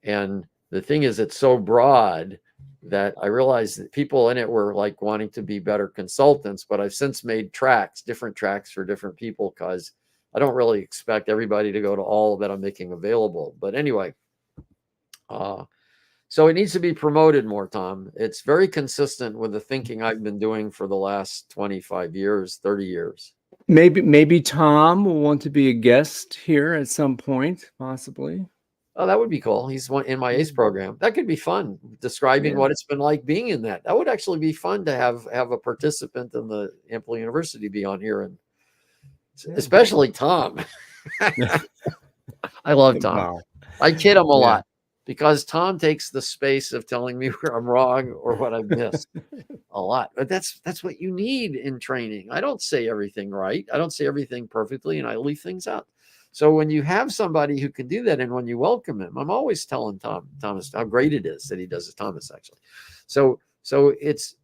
B: And the thing is, it's so broad that I realized that people in it were like wanting to be better consultants, but I've since made different tracks for different people, because I don't really expect everybody to go to all that I'm making available. But anyway, so it needs to be promoted more, Tom. It's very consistent with the thinking I've been doing for the last 25 years, 30 years.
A: Maybe Tom will want to be a guest here at some point, possibly.
B: Oh, that would be cool. He's one in my ACE program. That could be fun, describing what it's been like being in that. That would actually be fun to have a participant in the Amplio University be on here, and especially Tom. I love Tom.
A: Wow.
B: I kid him a lot, because Tom takes the space of telling me where I'm wrong or what I've missed a lot. But that's what you need in training. I don't say everything right. I don't say everything perfectly, and I leave things out. So when you have somebody who can do that, and when you welcome him, I'm always telling Thomas how great it is that he does it, Thomas, actually. So it's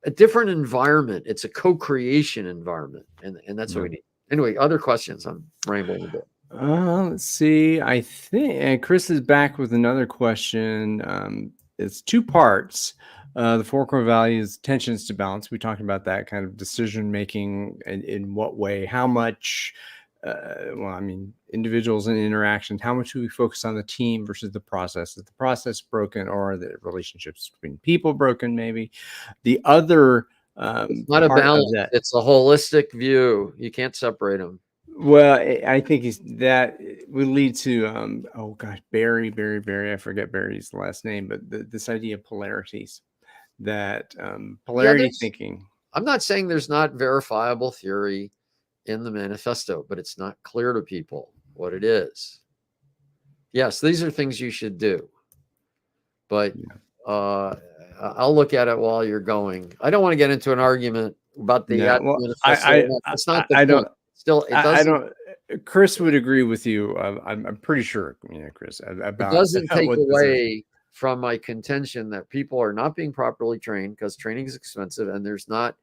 B: a different environment. It's a co-creation environment, and that's what we need. Anyway, other questions? I'm rambling a bit.
A: Let's see. I think Chris is back with another question. It's 2 parts. The 4 core values, tensions to balance. We talked about that kind of decision making, and in what way, how much. Well, I mean, individuals and interactions. How much do we focus on the team versus the process? Is the process broken, or are the relationships between people broken? Maybe the other.
B: It's not a balance. It's a holistic view. You can't separate them.
A: Well, I think that would lead to oh gosh, Barry. I forget Barry's last name, but this idea of polarities, that polarity thinking.
B: I'm not saying there's not verifiable theory in the manifesto, but it's not clear to people what it is. Yes, these are things you should do, but I'll look at it while you're going. I don't want to get into an argument about the manifesto. It's not the point. Still, it doesn't.
A: I don't. Chris would agree with you. I'm pretty sure, Chris. About
B: it doesn't take away from my contention that people are not being properly trained, because training is expensive and there's not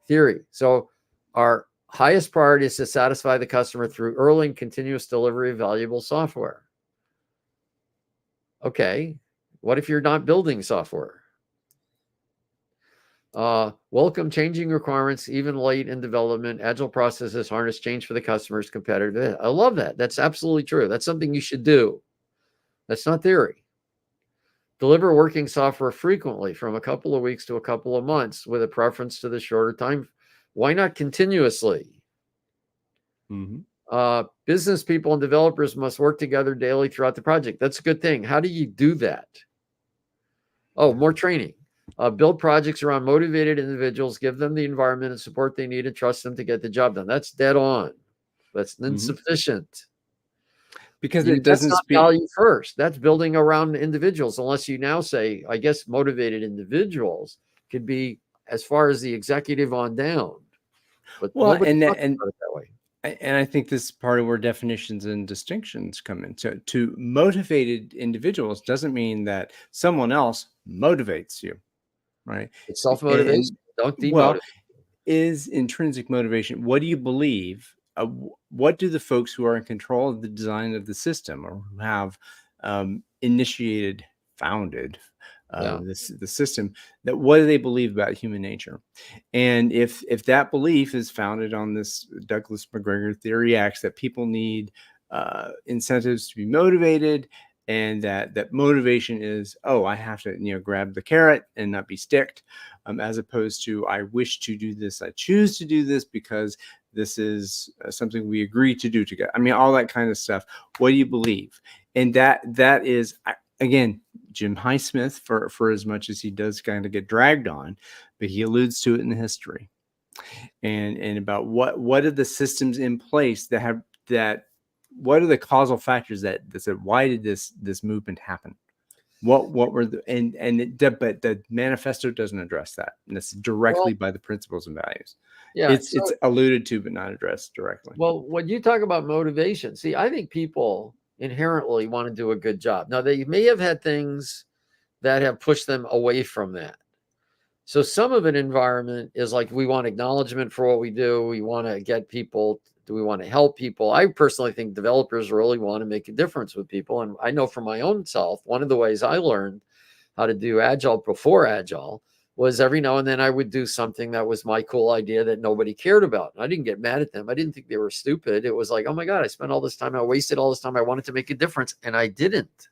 B: theory. So our highest priority is to satisfy the customer through early and continuous delivery of valuable software. Okay, what if you're not building software? Welcome changing requirements, even late in development. Agile processes harness change for the customer's competitive. I love that. That's absolutely true. That's something you should do. That's not theory. Deliver working software frequently, from a couple of weeks to a couple of months, with a preference to the shorter time. Why not continuously? Business people and developers must work together daily throughout the project. That's a good thing. How do you do that? Oh, more training. Build projects around motivated individuals, give them the environment and support they need, and trust them to get the job done. That's dead on. That's insufficient.
A: Because it doesn't
B: speak value first. That's building around individuals, unless you now say, I guess motivated individuals could be as far as the executive on down. But that way.
A: And I think this is part of where definitions and distinctions come in. So to motivated individuals doesn't mean that someone else motivates you, right?
B: It's self-motivation. Don't demotivate.
A: Well, is intrinsic motivation. What do you believe? What do the folks who are in control of the design of the system, or who have founded the system, that what do they believe about human nature? And if that belief is founded on this Douglas McGregor theory X, that people need incentives to be motivated, and that motivation is, oh, I have to grab the carrot and not be sticked, as opposed to, I wish to do this, I choose to do this because this is something we agree to do together. I mean, all that kind of stuff. What do you believe? And that is, again, Jim Highsmith, for as much as he does kind of get dragged on, but he alludes to it in the history, and about what are the systems in place that have that. What are the causal factors that said, why did this movement happen? What were the but the manifesto doesn't address that, and it's directly
B: Well,
A: by the principles and values.
B: yeah.
A: It's alluded to but not addressed directly.
B: Well, when you talk about motivation, see, I think people inherently want to do a good job. Now, they may have had things that have pushed them away from that. So some of an environment is like, we want acknowledgement for what we do. We want to get people. Do we want to help people? I personally think developers really want to make a difference with people. And I know from my own self, one of the ways I learned how to do Agile before Agile was every now and then I would do something that was my cool idea that nobody cared about. I didn't get mad at them. I didn't think they were stupid. It was like, oh my God, I spent all this time. I wasted all this time. I wanted to make a difference and I didn't.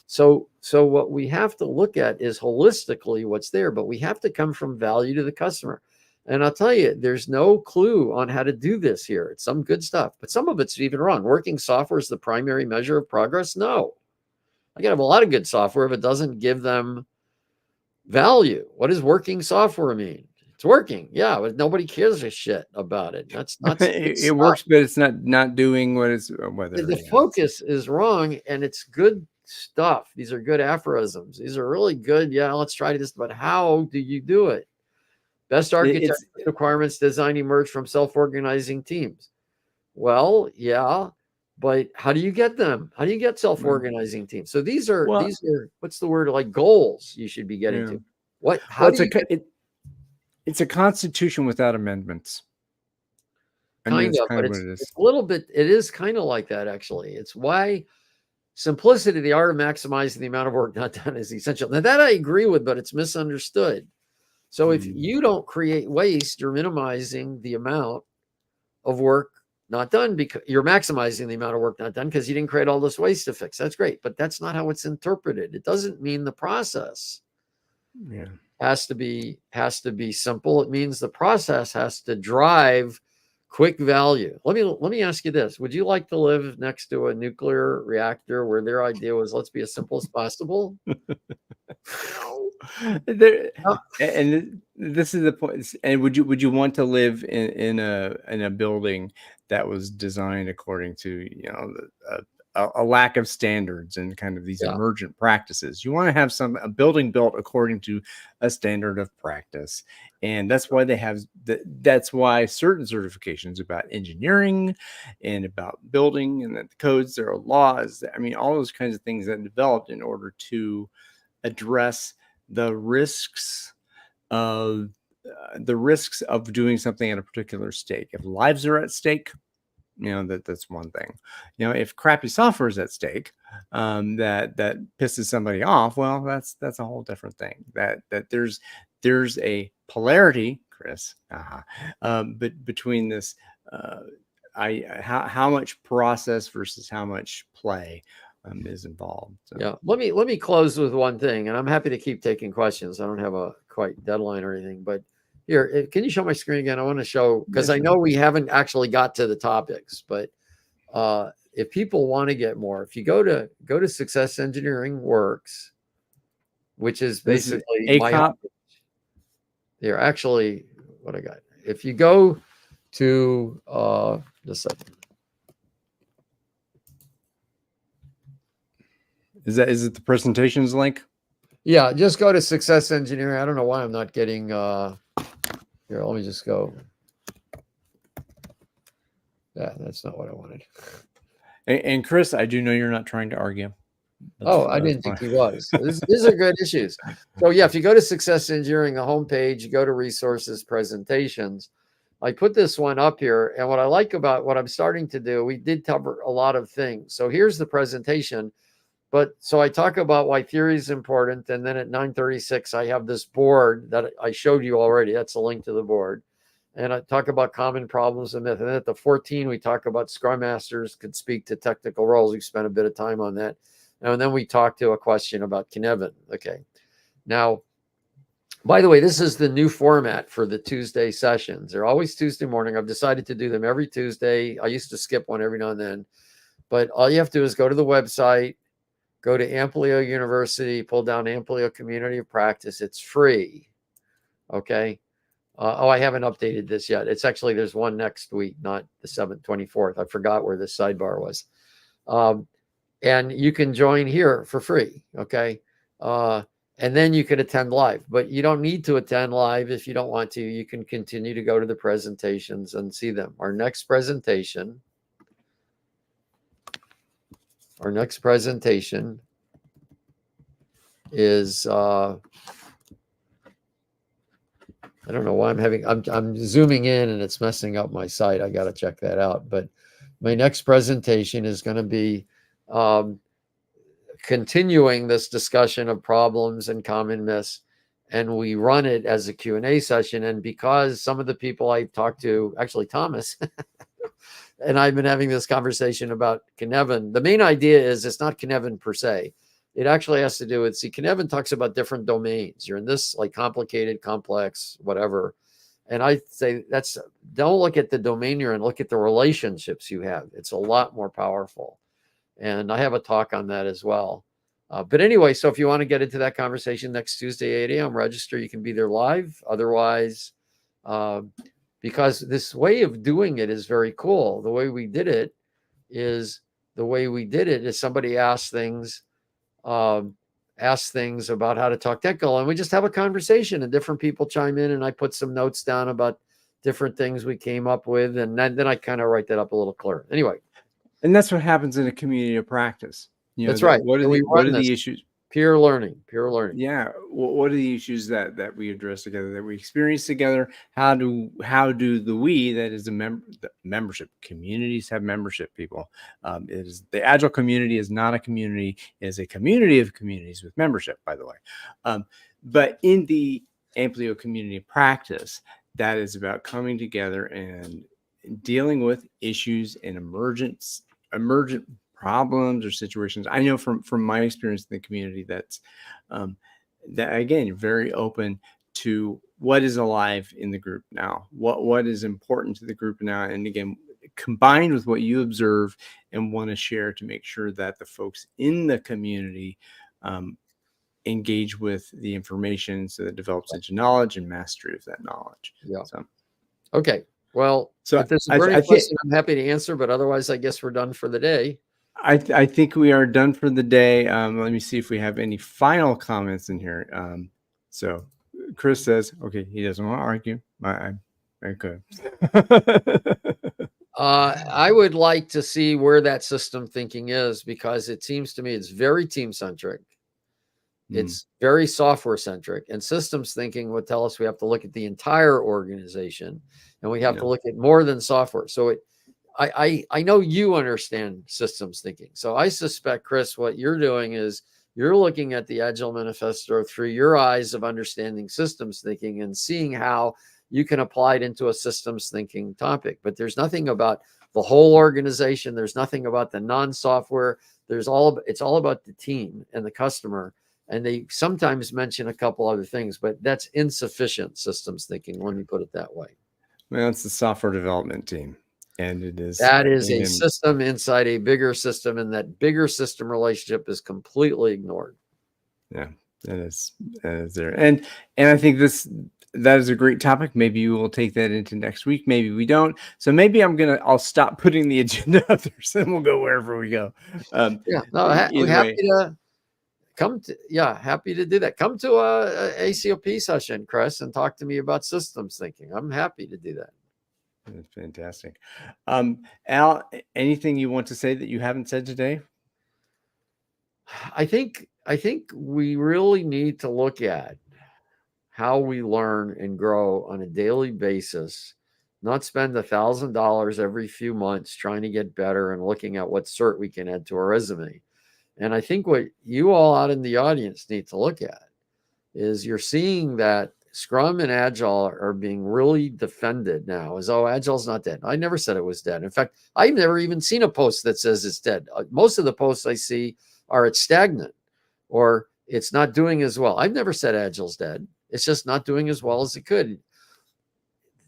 B: So what we have to look at is holistically what's there, but we have to come from value to the customer. And I'll tell you, there's no clue on how to do this here. It's some good stuff, but some of it's even wrong. Working software is the primary measure of progress. No, I can have a lot of good software if it doesn't give them value. What does working software mean? It's working, yeah, but nobody cares a shit about it. That's not
A: it works, but it's not doing what it's whether
B: the focus is wrong, and it's good stuff. These are good aphorisms. These are really good. Yeah, let's try this, but how do you do it? Best architecture requirements design emerge from self-organizing teams. Well, yeah, but how do you get them? How do you get self-organizing teams? So these are what's the word, like goals you should be getting to. What? How do you
A: it's a constitution without amendments.
B: Kind of, but it's a little bit. It is kind of like that, actually. It's why simplicity, the art of maximizing the amount of work not done, is essential. Now that I agree with, but it's misunderstood. So if you don't create waste, you're minimizing the amount of work not done, because you're maximizing the amount of work not done because you didn't create all this waste to fix. That's great, but that's not how it's interpreted. It doesn't mean the process has to be simple. It means the process has to drive quick value. Let me ask you this. Would you like to live next to a nuclear reactor where their idea was, let's be as simple as possible?
A: And this is the point. And would you want to live in a building that was designed according to a lack of standards and kind of these emergent practices? You want to have a building built according to a standard of practice, and that's why they have that's why certain certifications about engineering and about building and the codes, there are laws. I mean, all those kinds of things that developed in order to address the risks of doing something at a particular stake. If lives are at stake, that's one thing. If crappy software is at stake, that pisses somebody off, well, that's a whole different thing. That there's a polarity, Chris, but between this, how much process versus how much play is involved. So.
B: Yeah. Let me close with one thing, and I'm happy to keep taking questions. I don't have a quite deadline or anything, but here, can you show my screen again? I want to show, because I know we haven't actually got to the topics, but if people want to get more, if you go to Success Engineering Works, which is basically my homepage. Here, actually, what I got. If you go to just a second.
A: Is it the presentations link?
B: Yeah, just go to Success Engineering. I don't know why I'm not getting here. Let me just go. Yeah, that's not what I wanted.
A: And Chris, I do know you're not trying to argue.
B: I didn't think he was. These are good issues. So yeah, if you go to Success Engineering, the homepage, you go to resources, presentations. I put this one up here, and what I like about what I'm starting to do, we did cover a lot of things. So here's the presentation. But so I talk about why theory is important. And then at 9:36, I have this board that I showed you already. That's a link to the board. And I talk about common problems and myth. And then at the 14, we talk about Scrum Masters could speak to technical roles. We spent a bit of time on that. And then we talk to a question about Kinevin. Okay. Now, by the way, this is the new format for the Tuesday sessions. They're always Tuesday morning. I've decided to do them every Tuesday. I used to skip one every now and then. But all you have to do is go to the website, go to Amplio University, pull down Amplio Community of Practice. It's free. Okay. I haven't updated this yet. It's actually, there's one next week, not the 24th. I forgot where this sidebar was. And you can join here for free. Okay. And then you can attend live, but you don't need to attend live if you don't want to. You can continue to go to the presentations and see them. Our next presentation is I don't know why I'm zooming in and it's messing up my site. I got to check that out. But my next presentation is going to be continuing this discussion of problems and common myths, and we run it as a Q&A session. And because some of the people I've talked to, actually Thomas, and I've been having this conversation about Cynefin, the main idea is it's not Cynefin per se. It actually has to do with, see, Cynefin talks about different domains. You're in this like complicated, complex, whatever. And I say don't look at the domain you're in, look at the relationships you have. It's a lot more powerful. And I have a talk on that as well. But anyway, so if you want to get into that conversation next Tuesday, 8 a.m., register. You can be there live. Otherwise, because this way of doing it is very cool. The way we did it is somebody asks things about how to talk technical, and we just have a conversation and different people chime in, and I put some notes down about different things we came up with, and then I kind of write that up a little clearer. Anyway.
A: And that's what happens in a community of practice.
B: That's right.
A: What are the issues?
B: Peer learning.
A: Yeah. What are the issues that we address together, that we experience together? How do the we, that is the membership communities, have membership people? It is the Agile community is not a community, it is a community of communities with membership, by the way. But in the Amplio community of practice, that is about coming together and dealing with issues and emergent problems or situations. I know from my experience in the community that again, you're very open to what is alive in the group now, what is important to the group now, and again, combined with what you observe and want to share to make sure that the folks in the community engage with the information, so that it develops into knowledge and mastery of that knowledge.
B: Yeah.
A: So,
B: okay. Well, so if there's a burning question, I'm happy to answer, but otherwise, I guess we're done for the day.
A: I think we are done for the day. Let me see if we have any final comments in here. So Chris says, okay, he doesn't want to argue. I could.
B: I would like to see where that system thinking is, because it seems to me it's very team centric. It's very software centric, and systems thinking would tell us we have to look at the entire organization, and we have to look at more than software. So I know you understand systems thinking. So I suspect, Chris, what you're doing is you're looking at the Agile Manifesto through your eyes of understanding systems thinking and seeing how you can apply it into a systems thinking topic. But there's nothing about the whole organization. There's nothing about the non-software. It's all about the team and the customer. And they sometimes mention a couple other things, but that's insufficient systems thinking. Let me put it that way.
A: Well, it's the software development team. And
B: that is a system inside a bigger system, and that bigger system relationship is completely ignored.
A: Yeah, that is there. And I think that is a great topic. Maybe you will take that into next week. Maybe we don't. So maybe I'll stop putting the agenda up there, so then we'll go wherever we go.
B: We're happy to come to, happy to do that. Come to a ACOP session, Chris, and talk to me about systems thinking. I'm happy to do that.
A: That's fantastic. Al, anything you want to say that you haven't said today?
B: I think we really need to look at how we learn and grow on a daily basis, not spend $1,000 every few months trying to get better and looking at what cert we can add to our resume. And I think what you all out in the audience need to look at is you're seeing that Scrum and Agile are being really defended now as, oh, Agile's not dead. I never said it was dead. In fact, I've never even seen a post that says it's dead. Most of the posts I see are it's stagnant or it's not doing as well. I've never said Agile's dead. It's just not doing as well as it could.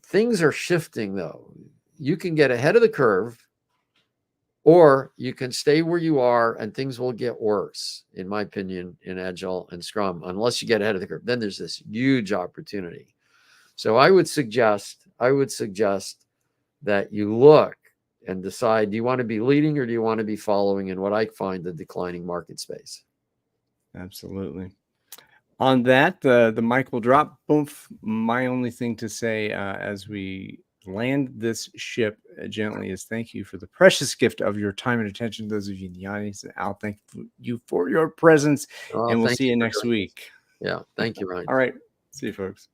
B: Things are shifting, though. You can get ahead of the curve, or you can stay where you are and things will get worse, in my opinion, in Agile and Scrum, unless you get ahead of the curve. Then there's this huge opportunity. So I would suggest that you look and decide, do you want to be leading or do you want to be following in what I find the declining market space?
A: Absolutely. On that, the mic will drop. Boom. My only thing to say as we land this ship gently is thank you for the precious gift of your time and attention. Those of you in the audience, and Al, thank you for your presence,
B: Oh,
A: and we'll
B: thank
A: see
B: you
A: you
B: for
A: next
B: doing this.
A: week.
B: Yeah, thank you, Ryan.
A: All right. See you, folks.